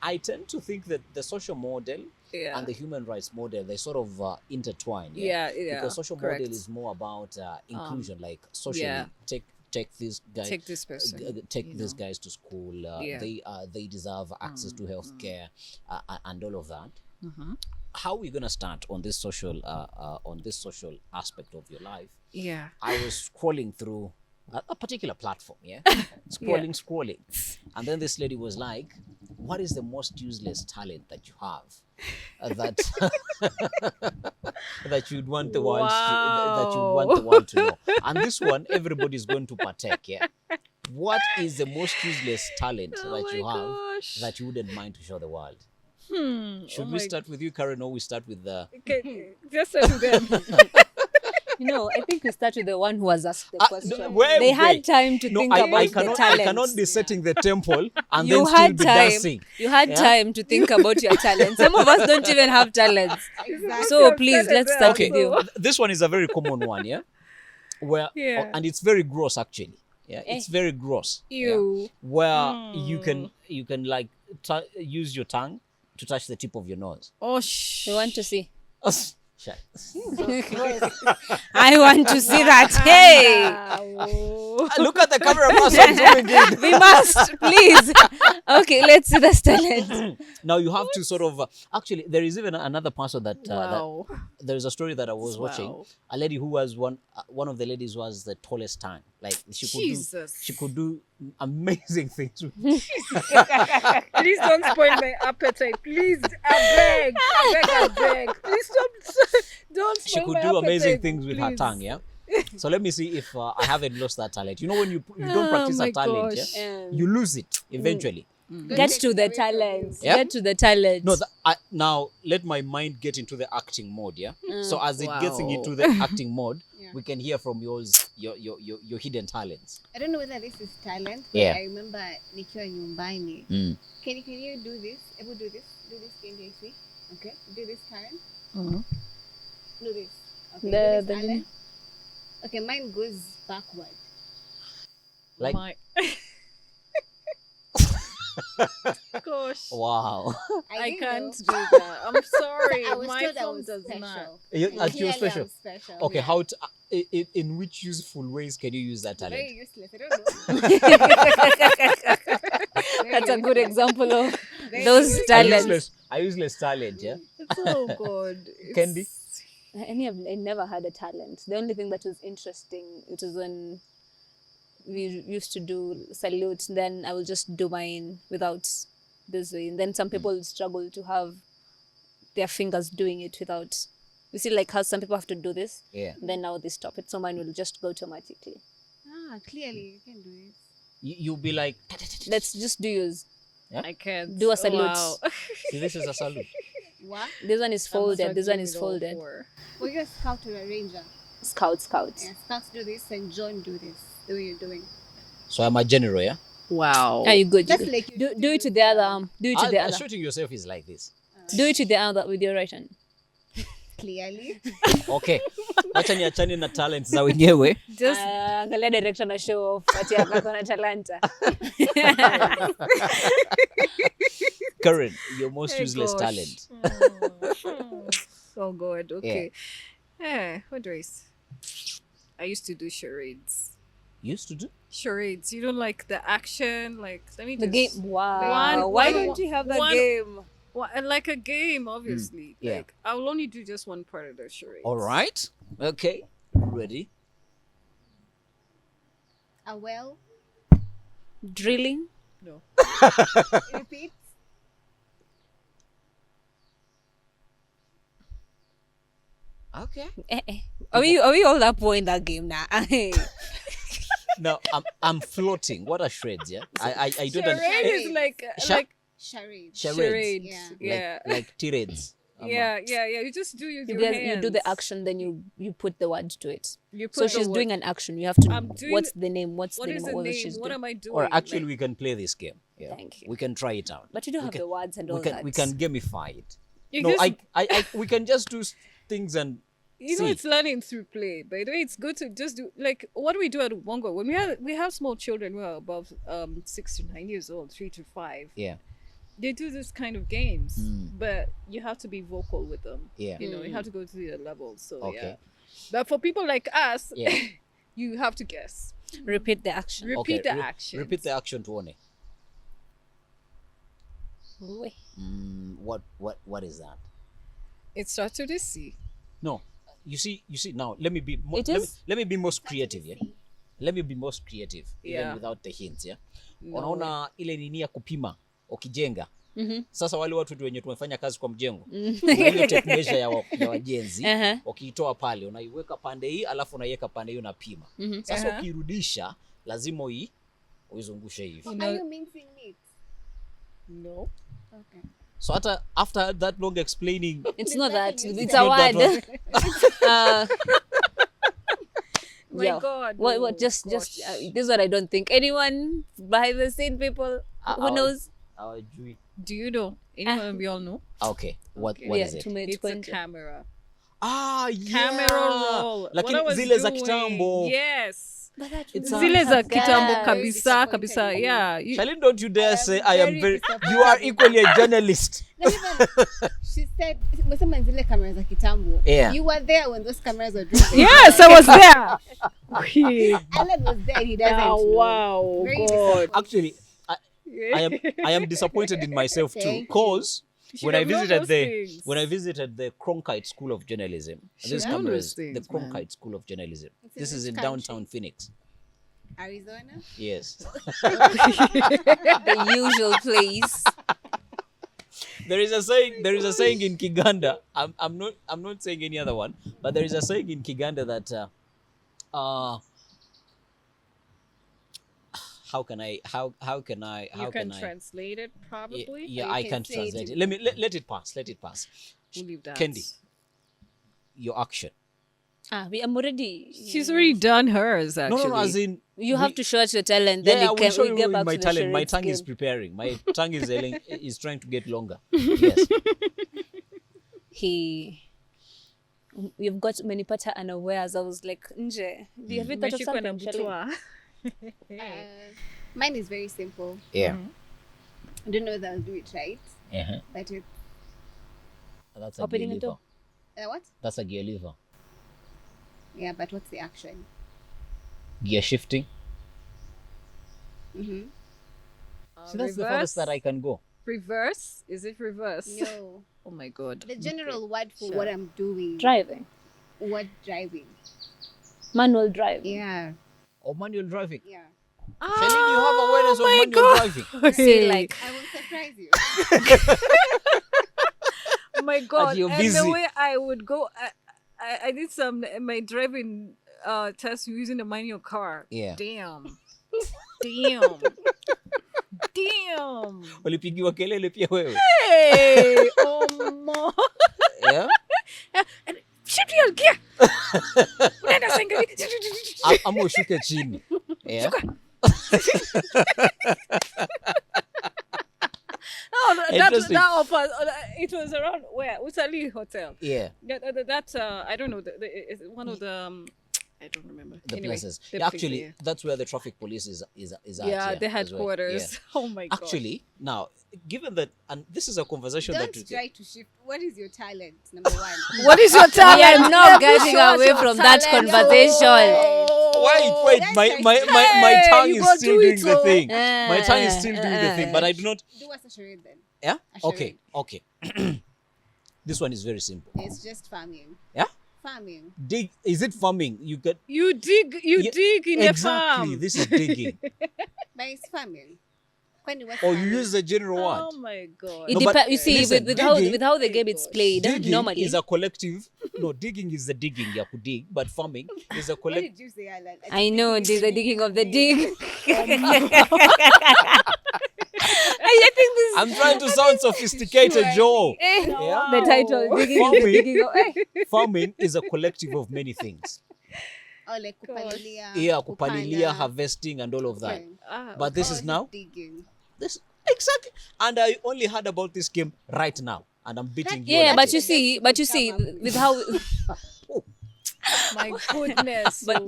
I tend to think that the social model Yeah. and the human rights model, they sort of intertwine. Yeah. Because social correct. model is more about inclusion, like socially. yeah. Take this guy, Take this person. take you these know. guys to school. Yeah. They deserve access to healthcare and all of that. Mhm. How are we gonna start on this social aspect of your life? Yeah. I was scrolling through a particular platform, scrolling, and then this lady was like, "What is the most useless talent that you have that that you'd want the world to know?" And this one, everybody's going to partake. Yeah, what is the most useless talent that you have that you wouldn't mind to show the world? Should we start with you, Karen, or we start with the? Okay, just start with them. I think we start with the one who has asked the question. They had time to think about the I talent. cannot be setting the temple and You then still had be time. dancing. You had time to think about your talent. Some of us don't even have talents. Exactly. So please, let's start Okay, with you. this one is a very common one, yeah, where Yeah. and it's very gross actually. Yeah, it's very gross. Yeah? You. Where you can like use your tongue to touch the tip of your nose. Oh, We want to see. Shut. I want to see that. Hey, Look at the camera person zooming in. we must, please. Okay, let's see the talent. Now you have to sort of actually there is even another person that Wow. there is a story that I was watching. Wow. A lady who was one of the ladies was the tallest tongue. Like Jesus. she could do amazing things. Please don't spoil my appetite. Please, I beg. Please don't She spoil could my do amazing appetite, things with her please. tongue. Yeah. So let me see if I haven't lost that talent. You know when you don't practice my a talent, gosh. yeah, you lose it eventually. Get to the talent. Yeah? Get to the talent. No, now let my mind get into the acting mode. Yeah. So as it gets Wow. into the acting mode, Yeah. we can hear from your hidden talents. I don't know whether this is talent, but Yeah. I remember nikiwa nyumbani. Mm. Can you do this? Ebu do this. Do this, KDC. Okay. Do this, Karen. Mhm. Do this. Okay. The- Do this, Ale. Okay, mine goes backward. Like My... Gosh. wow. I didn't can't know. do that. I'm sorry. I was My told I phone was does special. not. You're Clearly special. I'm special. Okay, Yeah. how in which useful ways can you use that talent? Very useless. I don't know. That's a good example of Very those useless. talents. A useless talent, yeah. It's so good. Candy? I never had a talent. The only thing that was interesting, it was when we used to do salutes, then I will just do mine without this way. And then some people struggle to have their fingers doing it without. You see, like how some people have to do this, Yeah. then now they stop it. So mine will just go automatically. Clearly you can do it. You'll be like, Let's just do yours. I can't Do a salute. Wow. see, this is a salute. What? This one is I'm folded. This one struggling is with all folded. four. Well, you're a scout or a ranger. Scout. Yeah, scouts do this and John do this. The way you're doing. So I'm a general, yeah. Wow. Are you good? Just like you Do it to the other arm. Do it to the other. Shooting yourself is like this. Do it to the other with your right hand. Clearly. Okay. Wacha niachane na talent za wenyewe. Just Angalia director na show off ati ako na talanta. Karen, your most Hey, useless gosh. talent. so good. Okay. What do I say? I used to do charades. Used to do? Charades. You don't like the action, like let me The just game. Wow. One- Why one- don't you have that one- game? like a game, obviously. yeah. Like I will only do just one part of the charades. All right. Okay. Ready? A well. Drilling. No. Repeat. Okay. Are we all that poor in that game now? Now I'm floating. What are shreds? Yeah. I don't Charade understand. is like Sha- like Charade. Charades. charades. Yeah. Yeah. Like tirades. Yeah. You just do your You hands. do the action, then you put the word to it. You put So the she's word. doing an action. You have to. I'm doing- What's the name? What's What the is name the of what name? she's What doing? am I doing? Or actually, Like, we can play this game. Yeah. Thank you. We can try it out. But you don't We have can- the words and all we can that. we can gamify it. you No, just, we can just do things and See. it's learning through play. By the way, it's good to just do like what we do at Ubongo when we have small children who are above 6 to 9 years old, 3 to 5. Yeah. They do this kind of games, but you have to be vocal with them. Yeah. You have to go to their level. So Okay. but for people like us, Yeah. you have to guess. Repeat the action. Repeat the Re- action. Repeat the action to One. Wait. What is that? It starts with a C. No. You see now, let me be It is? let me be most creative, yeah. Let me be most creative even Yeah. without the hints, yeah. No. Unaona ile nini ya kupima ukijenga. Sasa wale watu wenye tumefanya kazi kwa mjengo, kuna ile tape measure ya wajenzi, ukiitoa pale unaiweka pande hii alafu unaiweka pande hiyo unapima. Sasa ukirudisha lazima uizungushe hivi. Are you mincing meat? No. Okay. So after that long explaining, It's not that. It's Not a that word. My Yeah. God. What? Just. Gosh. This is what I don't think. Anyone behind the scene people who knows? hawajui. Do you know? Anyone we all know? Okay, what Yeah, is it? It's a camera. Yeah. Camera roll. What I Lakini was zile za doing. kitambo. Yes. It's a- Zile za kitambo Yeah. kabisa Very kabisa. disappointed. Yeah. Charlene, don't you dare say I am very very. disappointed. You are equally a journalist. Not even, she said, umesema zile cameras za kitambo. Yeah. You were there when those cameras were dropping. Yes, I was there. Alan was there and he doesn't know. Wow. Very God. Actually, I am disappointed in myself too, Thank you. because should when I Oh, have known visited those the things. when I visited the Cronkite School of Journalism, this have known camera those is the things, Cronkite man. School of Journalism. It's in This is which in country? downtown Phoenix. Arizona? Yes. The usual place. There is a saying in Kiganda. I'm not saying any other one, but there is a saying in Kiganda that how can I You can translate it probably. yeah, you I can can't say translate it it. Let it pass. We'll leave that. Kendi, your action. I'm already. She's already done hers actually. No, as in You have to show us your talent. Then yeah, I we will can show we you get back my to the talent. My charades tongue is game. preparing. My tongue is trying to get longer. Yes. You've got umenipata unawares. I was like, nje. Do you have it thought of Umeshikwa na something, Charlene? butwa. Mine is very simple. Yeah. I don't know whether I'll do it right, Uh-huh. but it's That's a Opening gear the door. lever. what? That's a gear lever. Yeah, but what's the action? Gear shifting. Mm-hmm. See, that's the farthest that I can go. Reverse? Is it reverse? No, Oh my God. the general word for Sure. what I'm doing. Driving. What driving? Manual driving. Yeah, Or manual driving. yeah. Charlene, you have awareness of my manual God. driving. See, like, I will surprise you. Oh my God. you're And busy. the way I would go, I did my driving test using a manual car. Yeah. Damn. Damn. Damn. Ulipigiwa kelele pia wewe. Hey. Oh my. Yeah. Shoot your gear. Unaenda sengeli. Ama ushuke chini. Yeah. No, Interesting. that offers. It was around where Utali Hotel. Yeah. That I don't know. It's one of the I don't remember The Anyway, places. the Yeah, actually, places, yeah. that's where the traffic police is at. Yeah, the as well. headquarters. Yeah. Oh my God. Actually, now, given that, and this is a conversation Don't that try to shift. What is your talent? Number one. What is your we talent? are not Never getting show us away your from that talent. conversation. wait, That's my Hey, tongue you is go still do doing it, the oh. thing. My tongue is still doing the thing, but I do not. Do us a charade then. Yeah. A Okay. Okay. This one is very simple. It's just farming. Yeah. Farming. Dig. Is it farming? You get You dig Yeah, dig in exactly. the farm. This is digging. But it's farming. Kwani what's Or you farming? use the general Oh word. my God. It No, but depends. You see, listen, with digging- how the game it's played Digging normally. is a collective. No, digging is the digging. You could dig, but farming is a What collective. did you say, Alan? I know there's a digging of the dig. I think this. I'm trying to sound sophisticated, Joe. Yeah. The title digging of the Farming. digging of. Farming is a collective of many things. Oh, like kupalilia. Yeah, kupalilia, kupanda. harvesting, and all of that. Okay. But this Oh, is now digging. this exactly. And I only heard about this game right now, and I'm beating you. Yeah, on but it. you see, with how Oh, My goodness. But-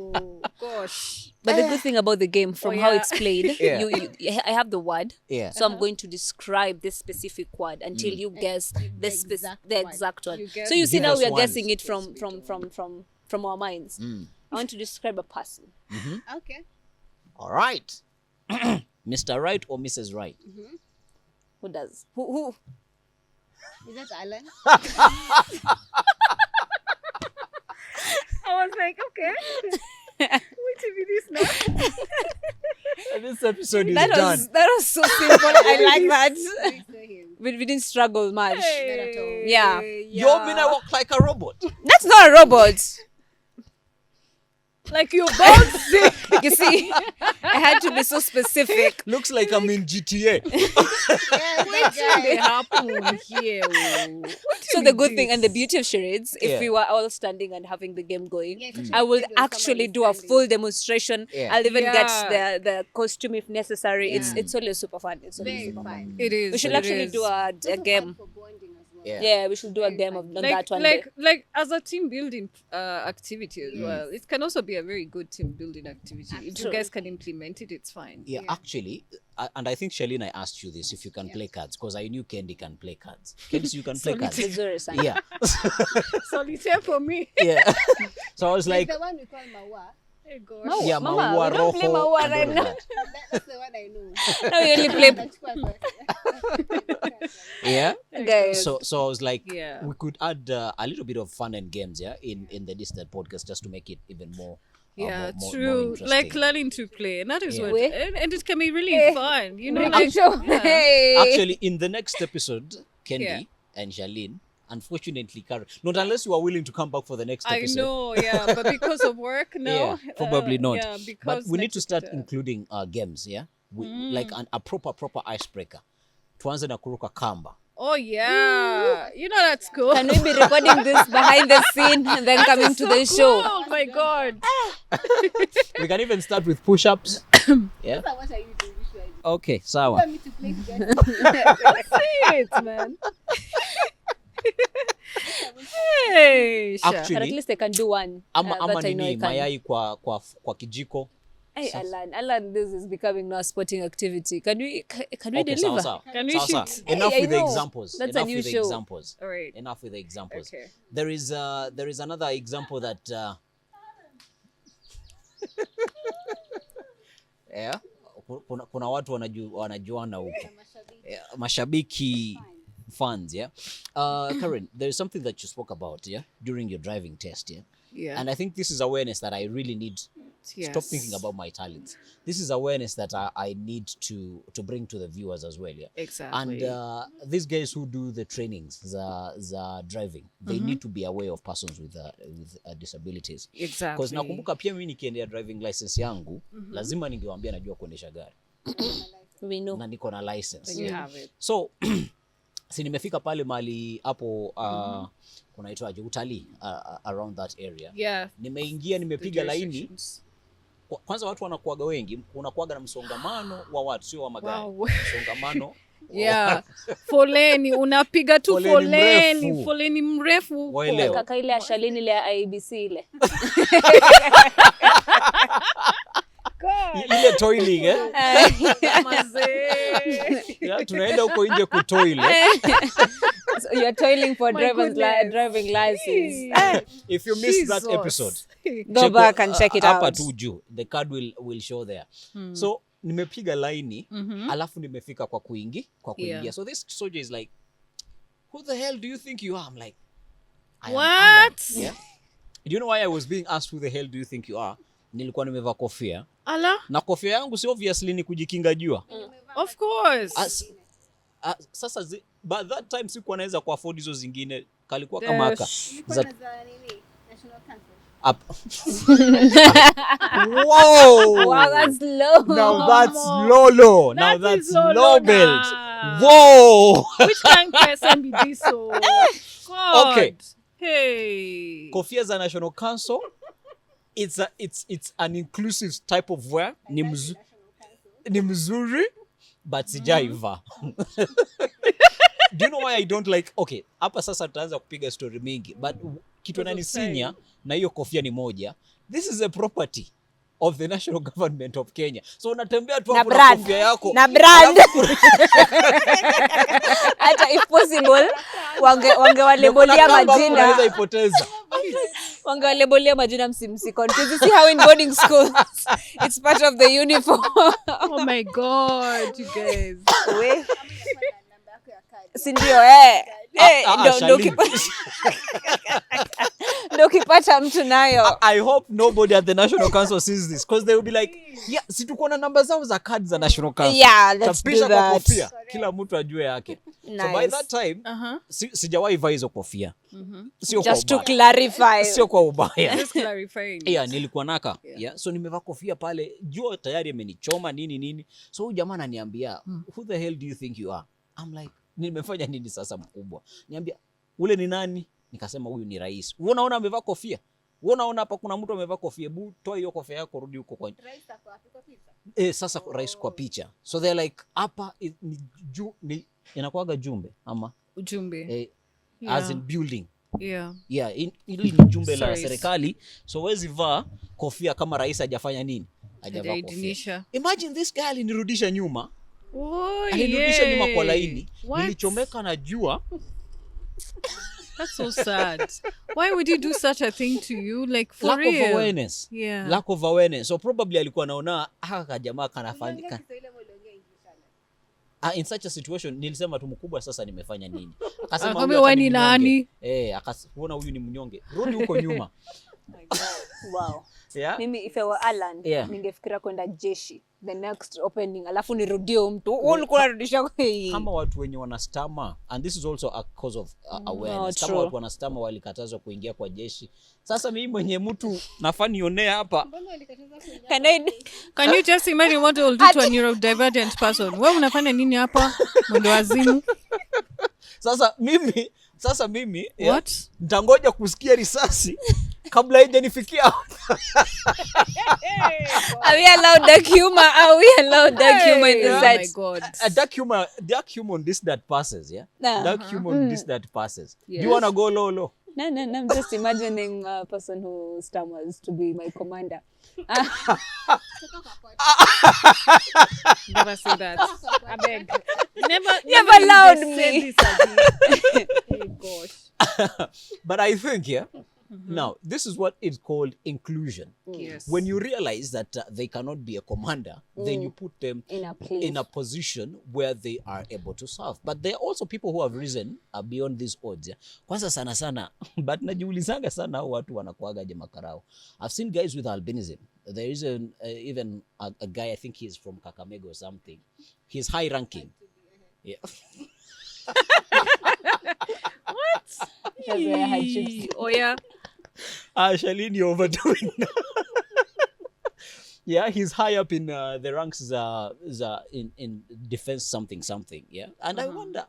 gosh. But the good thing about the game, from how yeah. it's played, Yeah. I have the word. Yeah. So I'm going to describe this specific word until you guess the exact one. You guess So you see Give now us we are one. guessing it from our minds. I want to describe a person. Okay. All right. Mr. Right or Mrs. Right? Who does? Who? Is that Alan? I was like, okay. Wait till this now. This episode is That done. was so simple. I like that. Please know him. We didn't struggle much. Hey, Yeah. You mean I walk like a robot? That's not a robot. Like you both say. You see, I had to be so specific. Looks like I'm in GTA. Yeah, What that happen here? So the good thing and the beauty of charades, if Yeah. we were all standing and having the game going, Yeah, it's I will actually when actually somebody do a is standing. full demonstration. Yeah. I'll even Yeah. get the costume if necessary. Yeah. It's always super fun. It's always Very super fun. fun. It is. We should it actually is. do a It's also game. fun for bonding as well. Yeah. Yeah, we should do a Very game fun. on like that one day. like as a team building activity as Yes. well. It can also be a very good team building activity. If you Absolutely. guys can implement it, it's fine. Yeah, Yeah. actually, and I think Charlene, I asked you this, if you can play cards, because I knew Candy can play cards. Candy, you can play cards. It's very exciting. Yeah. Solitaire for me. Yeah. So I was Like like, the one we call Mawa. Hey, gosh. Maua. yeah, Mama, Maua we don't play Rojo. Maua and right all now. that. That's the one I know. Now we only play. Yeah. Guys. So I was like, Yeah. we could add a little bit of fun and games, yeah, in the DisDat podcast, just to make it even more. Yeah, more true. interesting. Like learning to play, and that is Yeah. what, Wait. and it can be really Eh. fun. You know, Make like it show. yeah. Hey. Actually, in the next episode, Candy Yeah. and Charlene, unfortunately, Karen, not unless you are willing to come back for the next I episode. know, yeah, but because of work, no, Yeah, probably not. Yeah, But because we need to next start episode- including games, yeah? Like a proper icebreaker. Tuanze na kuruka kamba. Oh yeah, you know that's cool. Can we be recording this behind the scene and then coming to the show? Oh my god. We can even start with push-ups. Yeah. So what are you doing? Usually? Okay, You sawa. want me to play together? See it, man. Hey, sure. But at Actually, least I can do one. ama that I know I nini can. mayai kwa kijiko. Hey, Alan, this is becoming now a sporting activity. Can we Okay, deliver? sawa. Can we Sawa, sawa. shoot? Enough Hey, I with the know. examples. That's a Enough new with the show. examples. All right. Enough with the examples. Okay. There is another example that yeah, kuna watu wanajuana huko. Yeah, mashabiki fans, yeah. Karen, there is something that you spoke about, yeah, during your driving test, yeah. Yeah. And I think this is awareness that I really need. Yes. Stop thinking about my talents. This is awareness that I need to bring to the viewers as well, yeah. Exactly. And these guys who do the trainings, the driving, they need to be aware of persons with disabilities. Exactly. Because nakumbuka pia mimi nikiendea driving license yangu, lazima ningewaambia najua kuendesha gari We know. na niko na license. Then you have it. So si nimefika pale mali hapo kunaitwaje utalii around that area. Yeah. Nimeingia the nimepiga laini. jurisdictions. Kwanza watu wanakuaga wengi, unakuaga na msongamano wa watu, sio wa magari. Wow. Msongamano Yeah. Foleni unapiga tu Foleni foleni mrefu huko. Waelewa. Kaka ile ya Shalini ile ya IBC ile. ile toiling Mazee. yeah, tunaenda huko nje kutoile. So you're toiling for My driving goodness. license. If you missed that Jesus. episode, Go check back and check it hapa out. tu juu, the card will show there. So nimepiga laini alafu nimefika kwa kuingia. Yeah. So this soldier is like, who the hell do you think you are? I'm like, I am What? Alan. Yeah. Do you know why I was being asked who the hell do you think you are? Nilikuwa nimevaa kofia. Ala, Na kofia yangu si obviously ni kujikinga jua. of course. Sasa by that time sikuwa naweza ku afford hizo zingine, kalikuwa kama aka Nilikuwa na za nini? National Council. up. Whoa! Wow, that's low. Now that's Lolo. Now That that's is Lolo low belt. now. Whoa! Which kind of person be this? So, God. Okay. Hey. Kofia za National Council. It's an inclusive type of wear. Ni mzuri, but sijaiva. Do you know why I don't like? Okay, hapa sasa tutaanza kupiga story mingi, but kitu ananisinya na hiyo kofia ni moja. This is a property of the national government of Kenya. So unatembea tu hapo na kofia yako. Na brand. Hata if possible wangewalebolia majina. Unaweza ipoteza. Wangewalebolia majina msimsi confuse. See how in boarding schools it's part of the uniform. Oh my god, you guys. Sindio ndo ukipata mtu nayo. I hope nobody at the National Council sees this because they will be like, yeah, si tuko na namba zao za cards za National Council. Yeah, let's do that. Kofia, kila mtu ajue yake. Nice. So by that time, sijawahi vaa hizo kofia. Sio just to clarify. Sio kwa ubaya. Just clarifying. Yeah, nilikuwa naka. Yeah. So nimevaa kofia pale, jua tayari amenichoma nini. So huyu jamaa ananiambia, who the hell do you think you are? I'm like, nimefanya nini sasa mkubwa? Niambia, ule ni nani? Nikasema huyu ni rais. Unaona amevaa kofia? Unaona hapa kuna mtu amevaa kofia. Bu, toa hiyo kofia yako, rudi huko kwa. Rais kwa picha. Sasa rais kwa picha. So they're like, hapa ni inakuaga jumbe ama ujumbe. As in building. Yeah. Yeah, ili ni jumbe la serikali. So wezi vaa kofia kama rais hajafanya nini? Hajavaa kofia. Imagine this guy alinirudisha nyuma. Alinirudisha nyuma kwa laini. Nilichomeka na jua. That's so sad. Why would he do such a thing to you? Like for lack real? Of awareness. Yeah. Lack of awareness. So probably alikuwa naona haka jamaa kanafanyika. In such a situation nilisema tu mkubwa sasa nimefanya nini? Akasema wewe ni nani? Akasema huyu ni mnyonge. Rudi huko nyuma. My God. Wow. Yeah. Mimi if I were Alan, ningefikira kwenda jeshi the next opening alafu nirudio mtu ulikuwa unarudisha kama watu wenye wanastama, and this is also a cause of awareness. Kama watu wanastama walikatazwa kuingia kwa jeshi. Sasa mimi mwenye mtu nafaa nionea hapa. Can you just imagine what it will do to a neurodivergent person? Wewe unafanya nini hapa? Mwendo wazimu. Sasa mimi nitangoja kusikia risasi kabla haijanifikia. Are we allowed dark humor? Are we allowed dark humor in this set? Oh my God. Dark humor on this that passes, yeah? Dark humor on this that passes. Yes. Do you want to go low? No, I'm just imagining a person who stammers to be my commander. Never say that. I beg. Never allowed me. Oh gosh. But I think, now, this is what is called inclusion. Yes. When you realize that they cannot be a commander, then you put them in a position where they are able to serve. But there are also people who have risen beyond these odds. Kwanza sana, but najiulizanga sana hao watu wanakuaga je makarao. I've seen guys with albinism. There is even a guy, I think he's from Kakamega or something. He's high ranking. Yeah. What? Oh yeah. Shalini, you're overdoing now. Yeah, he's high up in the ranks in defense something. Yeah, and I wonder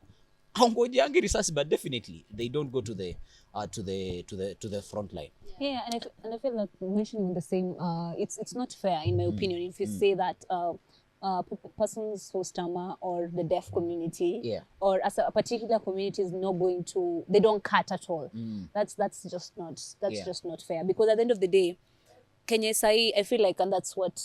how ngojangi risasi, but definitely they don't go to the front line. Yeah, and I feel like mentioning the same. It's not fair in my opinion if you say that. Persons who stammer or the deaf community or as a particular community is not going to, they don't cut at all. That's just not fair, because at the end of the day, Kenya Sai, I feel like, and that's what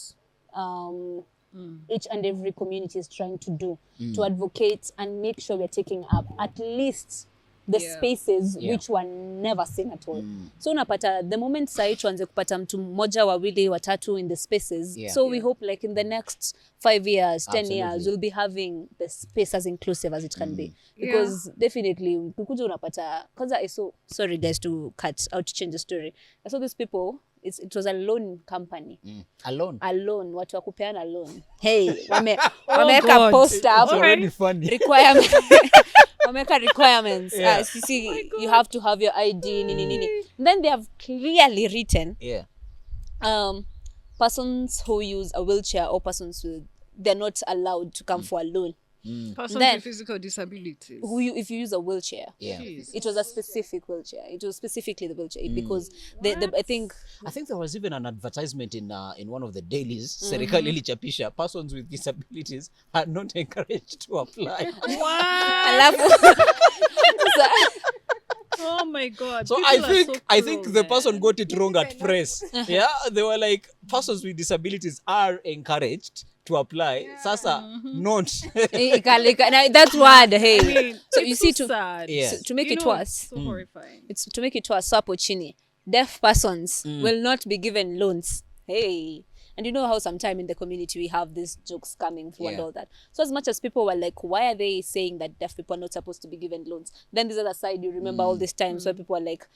each and every community is trying to do, to advocate and make sure we're taking up at least the spaces which were never seen at all. So unapata the moment sai tuanze kupata mtu mmoja wawili watatu in the spaces. So we hope like in the next 5 years, 10 years, we'll be having the space as inclusive as it can be. Because definitely, kukuja unapata, because I saw, sorry guys to cut out, to change the story. I saw these people, it was a loan company. Alone, watu wa kupeana loan. Hey, wameka poster hapo. Already funny. Requirement. Wameka requirements. You have to have your ID, nini. Then they have clearly written persons who use a wheelchair or persons who, they're not allowed to come for a loan. Persons with physical disabilities. If you use a wheelchair, it was a specific wheelchair. It was specifically the wheelchair because I think there was even an advertisement in one of the dailies. Serikali ilichapisha persons with disabilities are not encouraged to apply. Oh my God. So People are so I think cruel, the person man. got it wrong at press. Yeah, they were like, persons with disabilities are encouraged to apply. Sasa, not. Now, that word, hey. I mean, So it's you so see, sad. Yeah. to make You it know, worse, it's so horrifying. it's to make it worse. So hapo chini, deaf persons will not be given loans. Hey. And you know how sometime in the community we have these jokes coming through and Yeah. all that. So as much as people were like, why are they saying that deaf people are not supposed to be given loans? Then this other side, you remember all these times where people are like,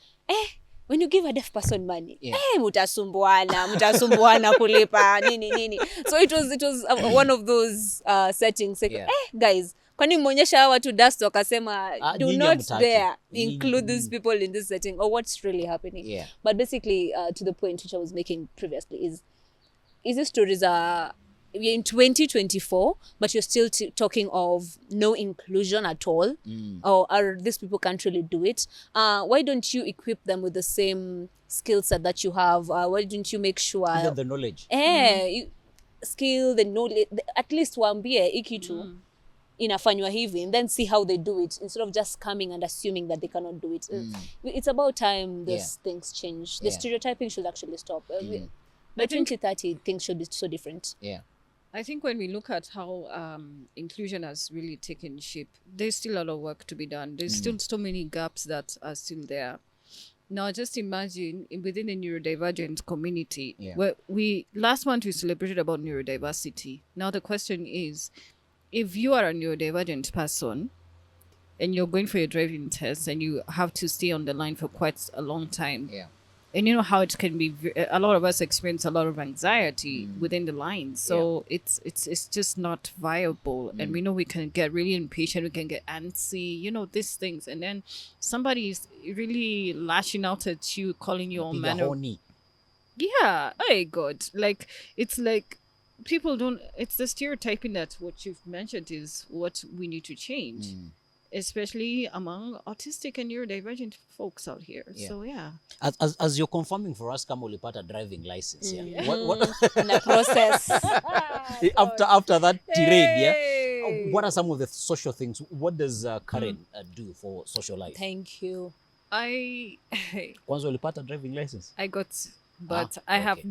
when you give a deaf person money, Yeah. mutasumbuana kulipa nini. So it was one of those settings like, Yeah. guys, kwani monyesha hawa watu dust wakasema do nyinyi not hamtaki. there Nyinyi- include these people in this setting, or what's really happening. Yeah. But basically, to the point which I was making previously is these stories are, we're in 2024, but you're still talking of no inclusion at all, or are these people can't really do it. Why don't you equip them with the same skill set that you have? Why don't you make sure Even the knowledge. skill, the knowledge, at least waambie ikitu inafanywa hivi, and then see how they do it instead of just coming and assuming that they cannot do it. It's about time these things change. The Yeah. stereotyping should actually stop. By 2030, things should be so different. Yeah. I think when we look at how inclusion has really taken shape, there's still a lot of work to be done. There's still so many gaps that are still there. Now, just imagine within the neurodivergent community, where last month we celebrated about neurodiversity. Now the question is, if you are a neurodivergent person and you're going for your driving test and you have to stay on the line for quite a long time, Yeah. and you know how it can be, a lot of us experience a lot of anxiety within the line, so it's just not viable. And we know we can get really impatient, we can get antsy, you know, these things, and then somebody is really lashing out at you, calling you all manner. Horny. Yeah, oh God, like it's like people don't, it's the stereotyping that what you've mentioned is what we need to change, especially among autistic and neurodivergent folks out here. Yeah. So yeah. As you're confirming for us, kama ulipata driving license, yeah. What In the process. after that tirade, yeah. Hey. What are some of the social things? What does Karen do for social life? Thank you. I Kwanza ulipata driving license? got, but I have okay.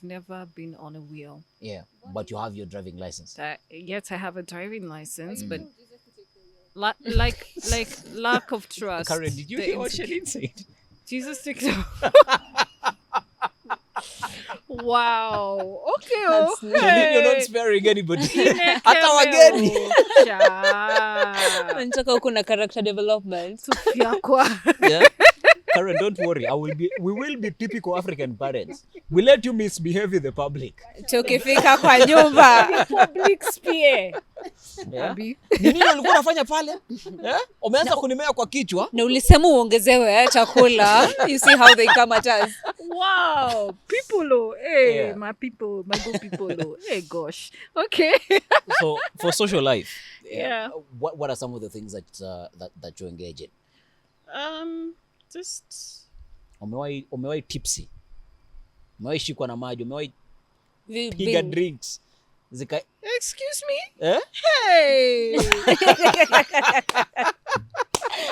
never been on a wheel. Yeah, but you have your driving license. Yet I have a driving license, but like lack of trust. Karen, did you the hear what insecurity- Shalin said? Jesus took it. Wow. Okay. That's Okay. Shalin, you're not sparing anybody. Inekeme Hata wageni. ucha. Nataka huko na character development. Fyakwa. Yeah. Karen, don't worry. We will be typical African parents. We let you misbehave in the public. Tukifika kwa nyumba. Public sphere. Yeah. Abi. Ni nini ulikuwa unafanya pale? Yeah? Umeanza kunimea kwa kichwa? Na ulisema uongezewe chakula. You see how they come at us. Wow. People, oh. Hey, Yeah. my people, my good people, oh. Hey, gosh. Okay. So for social life, Yeah. What are some of the things that you engage in? Just Umewahi tipsy? Umewahi shikwa na maji? Umewahi We've piga been- drinks? excuse me. Eh? Hey.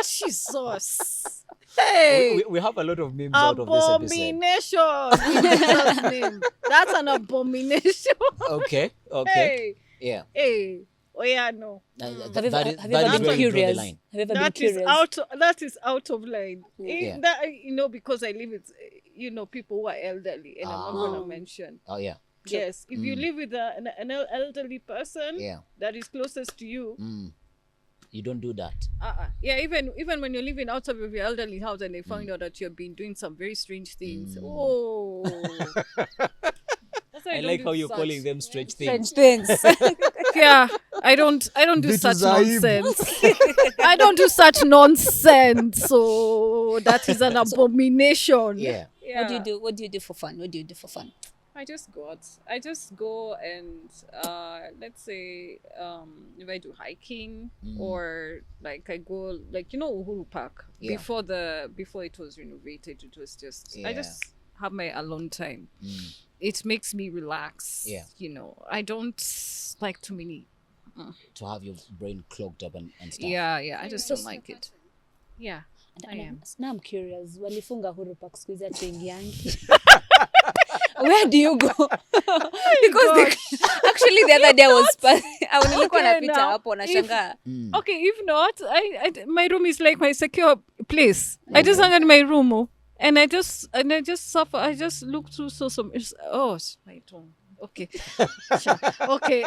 Jesus. Hey. We have a lot of memes out of this episode. Abomination. In Jesus' name. That's an abomination. Okay. Hey. Yeah. Hey. Oh yeah, no. Have you That ever is been where you draw the curious? line. Have you ever been That is curious? out of line. Yeah. That, you know, because I live with, you know, people who are elderly, and I'm not going to mention. Oh yeah. Yes, if you live with an elderly person Yeah. that is closest to you, You don't do that. yeah, even when you're living outside of your elderly house and they find out that you've been doing some very strange things, oh. That's why I don't like do how you're such. calling them strange things. Strange things. Yeah, I don't do Vitu such za aibu. nonsense. I don't do such nonsense. So that is an abomination. Yeah. Yeah. What do you do for fun? What do you do for fun? I just go and let's say if I do hiking or like I go, like, you know, Uhuru Park. Yeah. Before it was renovated, it was just I Yeah. just have my alone time. It makes me relax. Yeah. You know, I don't like too many. To have your brain clogged up and stuff. Yeah, I just don't like it. Yeah. I am. Now I'm curious. Walifunga Huru Park siku hizi hatuingiangi. Where do you go? Because actually the other day I was nilikuwa Okay, napita now, hapo nashangaa. Okay, if not, my room is like my secure place. I just hang in my room, and I just suffer. I just look through it's my tongue. Okay, sure. Okay.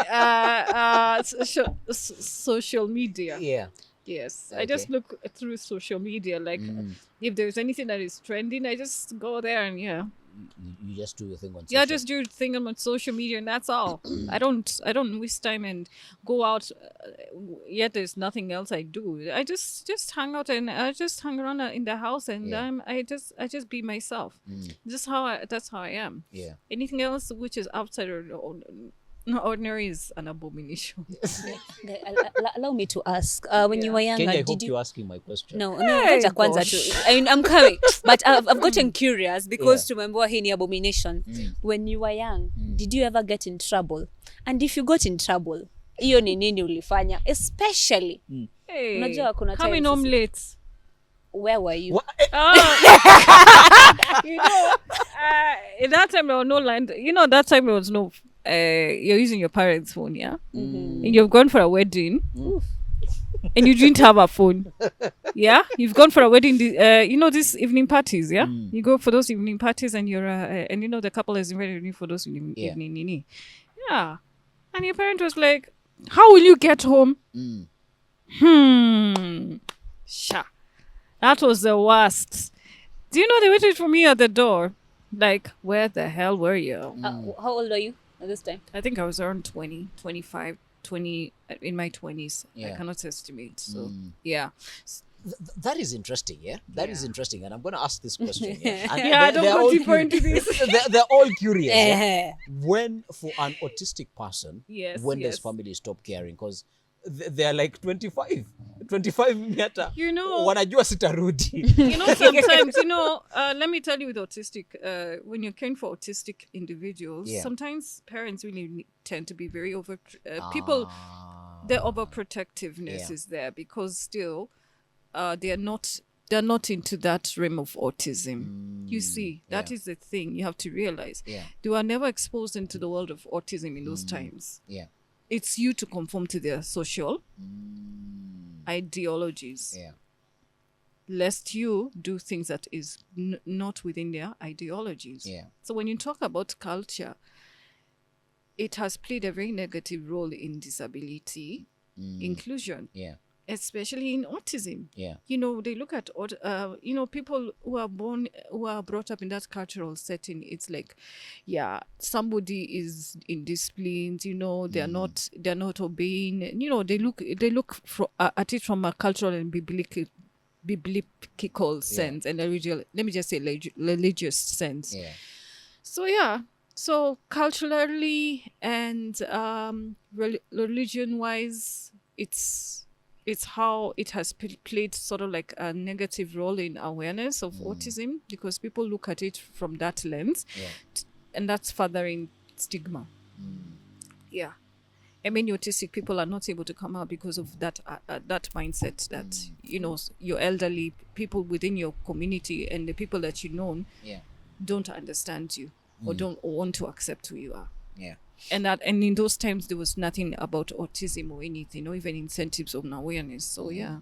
Social media. Yeah. Yes, I Okay. just look through social media. Like, if there's anything that is trending, I just go there and You just do your thing on social. yeah, just do thing on social media, and that's all. I don't waste time and go out. Yet there's nothing else I do. I just hang out, and I just hang around in the house, and Yeah. I just be myself. That's how I am. Yeah. Anything else which is outside or ordinary is an abomination. Allow me to ask. When you were younger, Kenya, I hope did you you're asking my question. No, Hey, ngoja kwanza gosh. tu. I mean, I'm coming. But I've gotten curious because tumeambiwa hii ni abomination. When you were young, did you ever get in trouble? And if you got in trouble, hiyo ni nini ulifanya? Especially, Hey, unajua kuna coming times home sisi- late. where were you? You know, in that time there was no line. You know, that time there was no. You're using your parents' phone, yeah, and you've gone for a wedding, and you didn't have a phone. Yeah, you've gone for a wedding. You know, these evening parties. Yeah, you go for those evening parties, and you're and you know the couple is invited you for those evening. Yeah, and your parent was like, "How will you get home?" Sha. That was the worst. Do you know they waited for me at the door? Like, where the hell were you? How old are you at this time? I think I was around 20, 25, 20, in my 20s. Yeah. I cannot estimate. So, yeah. That is interesting, yeah? That is interesting. And I'm going to ask this question. Yeah, and Yeah, don't they're go all deeper into curious. this. They're all curious. Yeah? Eh. When, for an autistic person, Yes, when does yes. family stop caring? Because they're like 25 miata. You know- wanajua sitarudi. You know, sometimes, let me tell you with autistic, when you're caring for autistic individuals, Yeah. sometimes parents really tend to be very people, the overprotectiveness Yeah. is there because still they're not into that realm of autism. You see, that is the thing you have to realize. Yeah. They were never exposed into the world of autism in those times. Yeah. It's you to conform to their social ideologies, Yeah. lest you do things that is not within their ideologies. Yeah. So when you talk about culture, it has played a very negative role in disability inclusion, Yeah. especially in autism. Yeah. You know, they look at people who are brought up in that cultural setting. It's like, yeah, somebody is indisciplined. You know, they're not obeying. You know, they look at it from a cultural and biblical sense and let me just say religious sense. Yeah. So yeah, so culturally and religion wise, it's how it has played sort of like a negative role in awareness of autism because people look at it from that lens, and that's furthering stigma. Yeah, I mean, autistic people are not able to come out because of that mindset that your elderly people within your community and the people that you know don't understand you or don't want to accept who you are. Yeah. And in those times there was nothing about autism or anything, or even incentives of awareness. So yeah,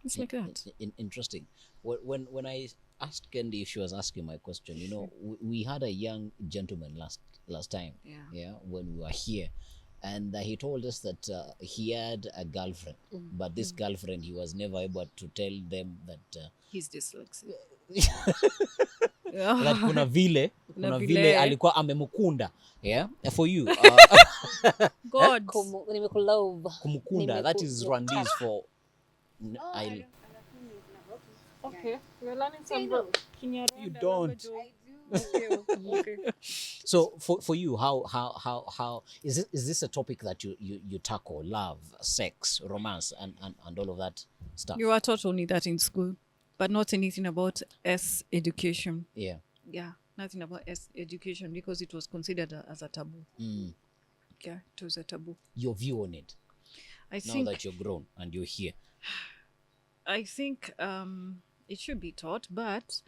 it's like that. Interesting. When I asked Kendi if she was asking my question, we had a young gentleman last time. Yeah. When we were here, and he told us that he had a girlfriend, but this girlfriend he was never able to tell them that He's dyslexic. that kuna vile alikuwa amemukunda. Yeah, for you God. Nimekulove. kumukunda, that is Rwandese for Okay, we're learning some you don't. Okay. So for you, how is this a topic that you tackle? Love, sex, romance, and all of that stuff. You are taught only that in school, but not anything about education. Yeah. Yeah, nothing about education because it was considered as a taboo. Yeah, it was a taboo. Your view on it I now think that you're grown and you're here. I think it should be taught, but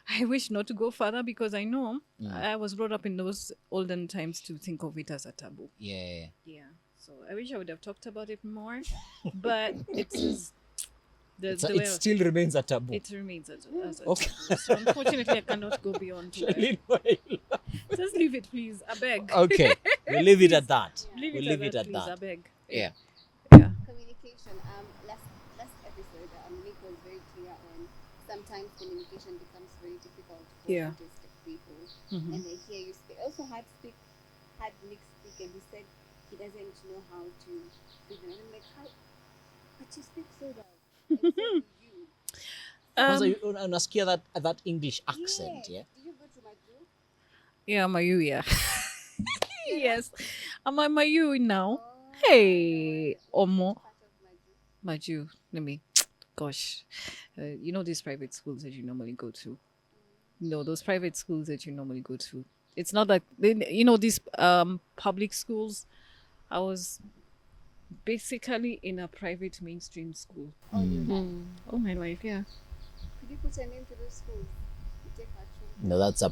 I wish not to go further because I know I was brought up in those olden times to think of it as a taboo. Yeah. Yeah. So I wish I would have talked about it more, but it's the way It still remains a taboo. it remains as a Okay. taboo. So unfortunately, I cannot go beyond to it. Just leave it, please. I beg. Okay, we'll leave it at that. Leave We'll it leave at it that, at please. I that. beg. Yeah. Yeah. Communication. Last episode, Nick was very clear on sometimes communication becomes very difficult for Yeah. autistic people, Mhm. and I hear you speak. I also had Nick speak, and he said he doesn't know how to speak. And I'm like, how? But you speak so well. And so do you. Kwanza unasikia that English accent, yeah? Did you go to Madrid? Yeah, Mayu, yeah. Yes. I'm at Mayu now. Oh, Hey, Omo. part of Madrid. Maju, let me, gosh. You know these private schools that you normally go to? No, those private schools that you normally go to. It's not like, you know, these public schools. I was basically in a private mainstream school. Oh, my life, yeah. Could you put a name to those schools? You take action. No, that's a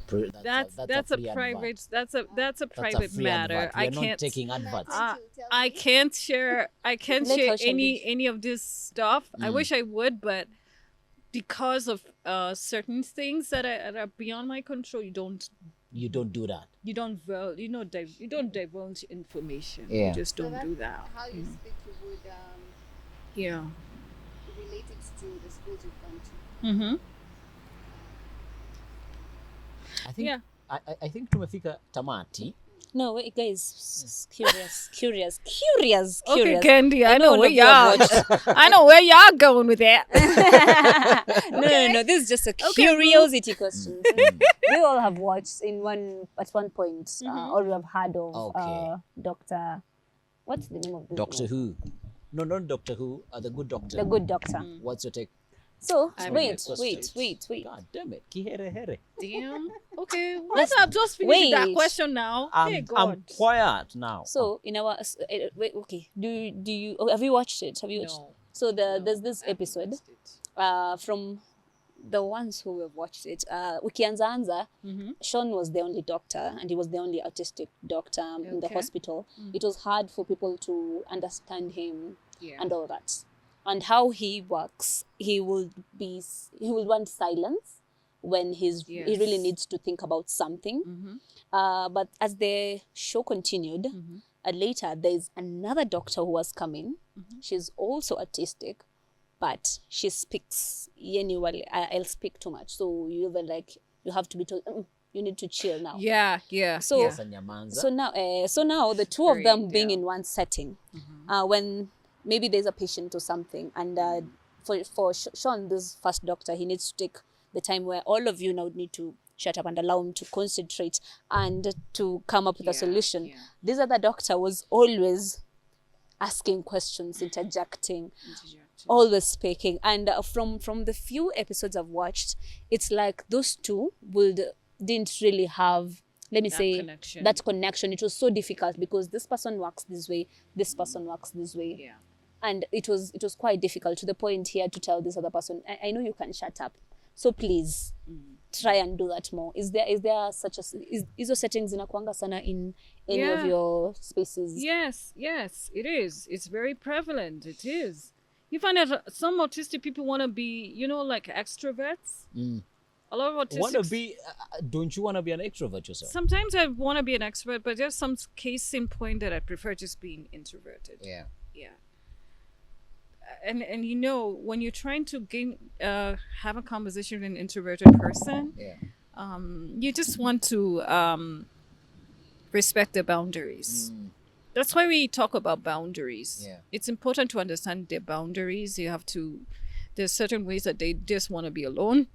That's a free private. advert. That's a That's private a free matter. advert. We I are not can't. taking adverts. Uh, Tell I me. can't share. I can't Let share her shall any of this stuff. I wish I would, but because of certain things that are beyond my control, you don't do that. you don't divulge information. Yeah. You just So don't that's do that. How you speak, you would Yeah. relate it to the schools you've gone to. Mm-hmm. I think Yeah. I think tumefika tamati. No, wait, guys, curious. Okay, Candy, I know one where of you have y'all. watched- I know where y'all going with that. No. This is just a curiosity question. We all have watched at one point, or we have heard of Okay. Doctor. What's the name of this? Doctor one? Who? No, not Doctor Who. The Good Doctor. The Good Doctor. What's your take? So I wait. God damn it. Kihere. Damn. Okay. What's up? Just finish Wait. that question now. Hey, I'm God. quiet now. So in our wait, okay. Do you have you watched it? Have you watched? No. So there's this I haven't episode watched it. from the ones who have watched it. Ukianza, Sean was the only doctor, and he was the only autistic doctor in the Okay. hospital. It was hard for people to understand him Yeah. and all that. And how he works, he will want silence when he really Yes. needs to think about something. But as the show continued, later there's another doctor who was coming. She's also autistic, but she speaks anyway. I'll speak too much, so you have to be told. You need to chill now. Yeah. So yeah. Sasa nyamanza. so now the two of Very them being down. in one setting, when maybe there's a patient or something, and for Sean, this first doctor, he needs to take the time where all of you now need to shut up and allow him to concentrate and to come up with a solution. yeah. This other doctor was always asking questions, interjecting, always speaking. And from the few episodes I've watched, it's like those two didn't really have, let me say, connection. that connection. It was so difficult because this person works this way, this person works this way. Yeah. And it was quite difficult to the point he had to tell this other person, I know you can shut up, so please try and do that more. Is there such a hizo settings inakuanga sana in any of Yeah. your spaces? Yes, it is. It's very prevalent. It is. You find that some autistic people want to be, like extroverts. A lot of autistics. Don't you want to be an extrovert yourself? Sometimes I want to be an extrovert, but there's some case in point that I prefer just being introverted. Yeah. Yeah. And when you're trying to have a conversation with an introverted person, Yeah. you just want to respect their boundaries. That's why we talk about boundaries. Yeah. It's important to understand their boundaries. There's certain ways that they just want to be alone.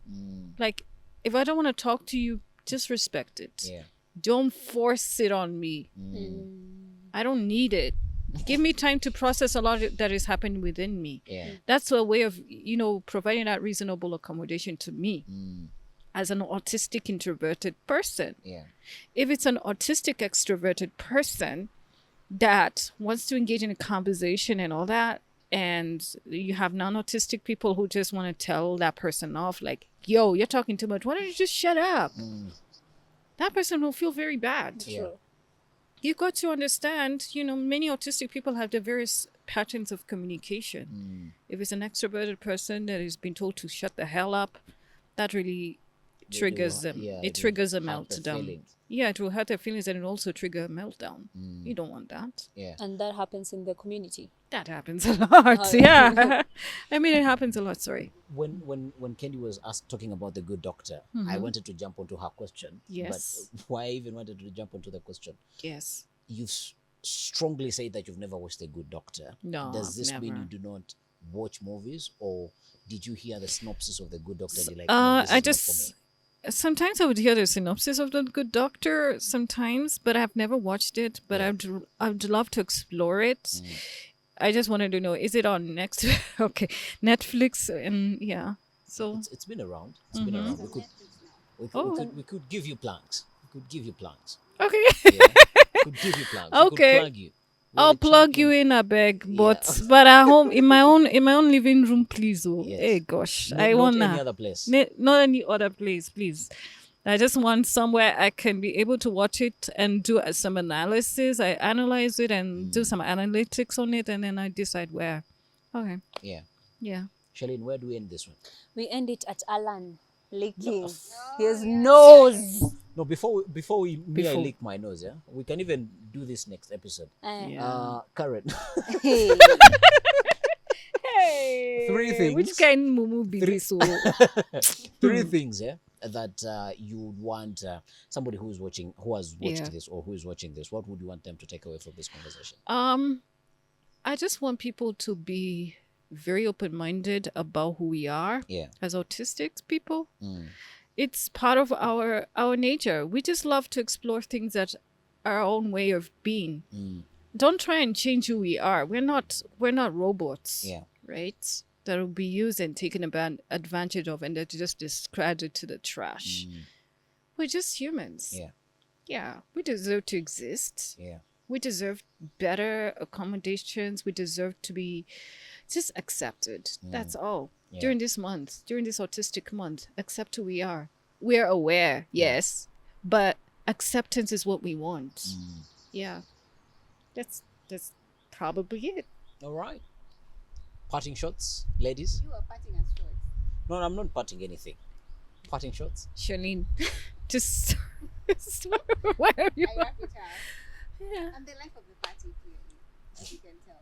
Like, if I don't want to talk to you, just respect it. Yeah. Don't force it on me. I don't need it. Give me time to process a lot that is happening within me. Yeah. That's a way of, providing that reasonable accommodation to me as an autistic introverted person. Yeah. If it's an autistic extroverted person that wants to engage in a conversation and all that, And you have non-autistic people who just want to tell that person off, like, yo, you're talking too much, why don't you just shut up? That person will feel very bad. Yeah. You've got to understand, many autistic people have their various patterns of communication. If it's an extroverted person that has been told to shut the hell up, that really triggers them. It triggers a meltdown. Yeah, it will hurt their feelings, and it also trigger a meltdown. You don't want that. Yeah. And that happens in the community. That happens a lot. Yeah. I mean, it happens a lot. Sorry. When Candy was talking about the good doctor, I wanted to jump onto her question. Yes. But why I even wanted to jump onto the question? Yes. You've strongly said that you've never watched The Good Doctor. No, Does this mean never. you do not watch movies, or did you hear the synopsis of The Good Doctor and you're like, no, this is I not just for me? sometimes I would hear the synopsis of The Good Doctor sometimes, but I've never watched it. But I'd love to explore it. I just wanted to know, is it on next? Okay, Netflix, and yeah. So It's been around. It's been around. We could give you planks. We could give you planks. okay. Yeah. Could give you planks. We Okay. could plug you. We're I'll the plug you champions. in, I beg, Yeah. but at home in my own living room, please. Oh, Yes. hey, gosh, No- I not wanna any other place. not any other place, please. I just want somewhere I can be able to watch it and do some analysis. I analyze it and do some analytics on it, and then I decide where. Okay, Yeah. yeah. Charlene, where do we end this one? We end it at Alan licking his nose. No, before I Before. lick my nose, yeah, we can even do this next episode. Yeah. Karen, Hey. Hey, Three things. Which kind of mumu be this? three things, yeah, that you would want somebody who has watched Yeah. this or who is watching this. What would you want them to take away from this conversation? I just want people to be very open-minded about who we are Yeah. as autistic people. It's part of our nature. We just love to explore things that are our own way of being. Don't try and change who we are. We're not robots. Yeah. Right? That will be used and taken advantage of, and that just discarded to the trash. We're just humans. Yeah. Yeah. We deserve to exist. Yeah. We deserve better accommodations. We deserve to be just accepted. That's all. Yeah. During this autistic month, accept who we are. We're aware, yes, but acceptance is what we want. Yeah. That's probably it. All right. Parting shots, ladies. You are patting us short. No, I'm not parting anything. Parting shots. Charlene, just whatever you I wrap it up. Yeah. I'm the life of the party, clearly, as you can tell.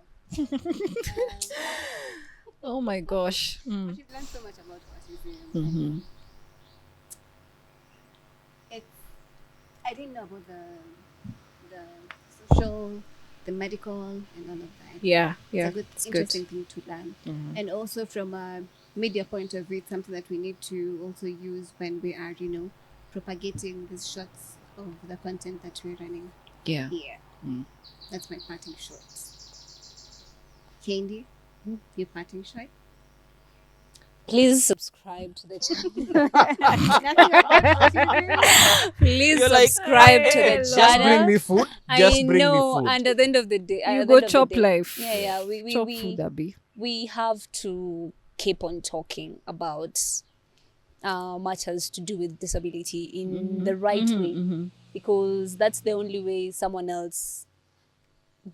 Oh my gosh. But you've learned so much about autism. I didn't know about the social, the medical, and all of that. Yeah. It's a good, interesting thing to learn. And also from a media point of view, it's something that we need to also use when we are, propagating these shots of the content that we're running Yeah. here. That's my parting shot. Candy, your parting shot? Please subscribe to the channel. Nothing about autism. Please You're like, subscribe to the Just channel. bring me food. Just I bring know, me food. and at the end of the day, You go chop life. Yeah. Chop food, Abby. We have to keep on talking about matters to do with disability in the right way, because that's the only way someone else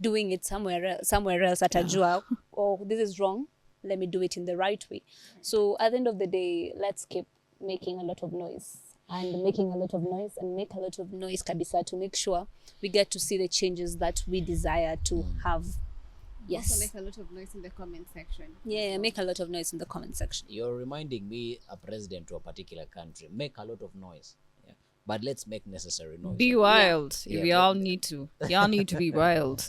doing it somewhere else atajua, oh, this is wrong, let me do it in the right way. So at the end of the day, let's keep making a lot of noise and making a lot of noise and make a lot of noise kabisa to make sure we get to see the changes that we desire to have. Yes. Also make a lot of noise in the comment section. Yeah, make a lot of noise in the comment section. You're reminding me a president to a particular country. Make a lot of noise. Yeah. But let's make necessary noise. Be wild. Yeah, We but- all need to. Y'all need to be wild.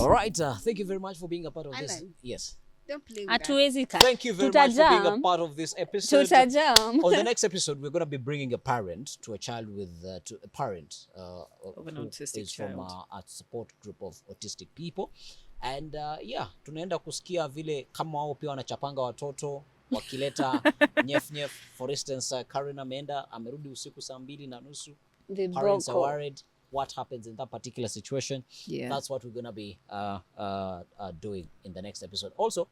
All right. Thank you very much for being a part of this. Alan. Yes. Don't play with us. Hatuwezi ka. Thank you very much for being a Tutajam. part of this episode. Tutajam. On the next episode, we're going to be bringing a parent to a child with to a parent Of an who autistic is from child. a support group of autistic people, and tunaenda kusikia vile kama wao pia wanachapanga watoto wakileta nyef. For instance, Karen amerudi usiku saa 2:30. The Parents are Bronco. worried. what happens in that particular situation. Yeah. That's what we're gonna be doing in the next episode. Also,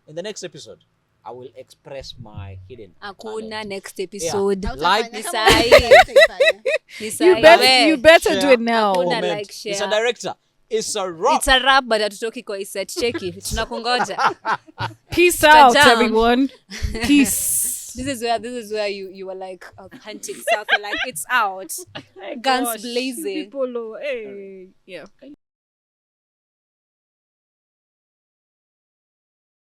in the next episode, I will express my hidden Hakuna talent. next episode. Live Hautafanya, Nisai. kama utaifanya. You You better do it now. Hakuna Comment. like, share. Mr. Director, it's a wrap. It's a rap but hatutoki kwa hii set. Cheki. Tunakungoja. Peace out, jam. everyone. Peace. This is where you were like authentic self. You're like, it's out. My Guns gosh, you blazing. people, hey. Yeah.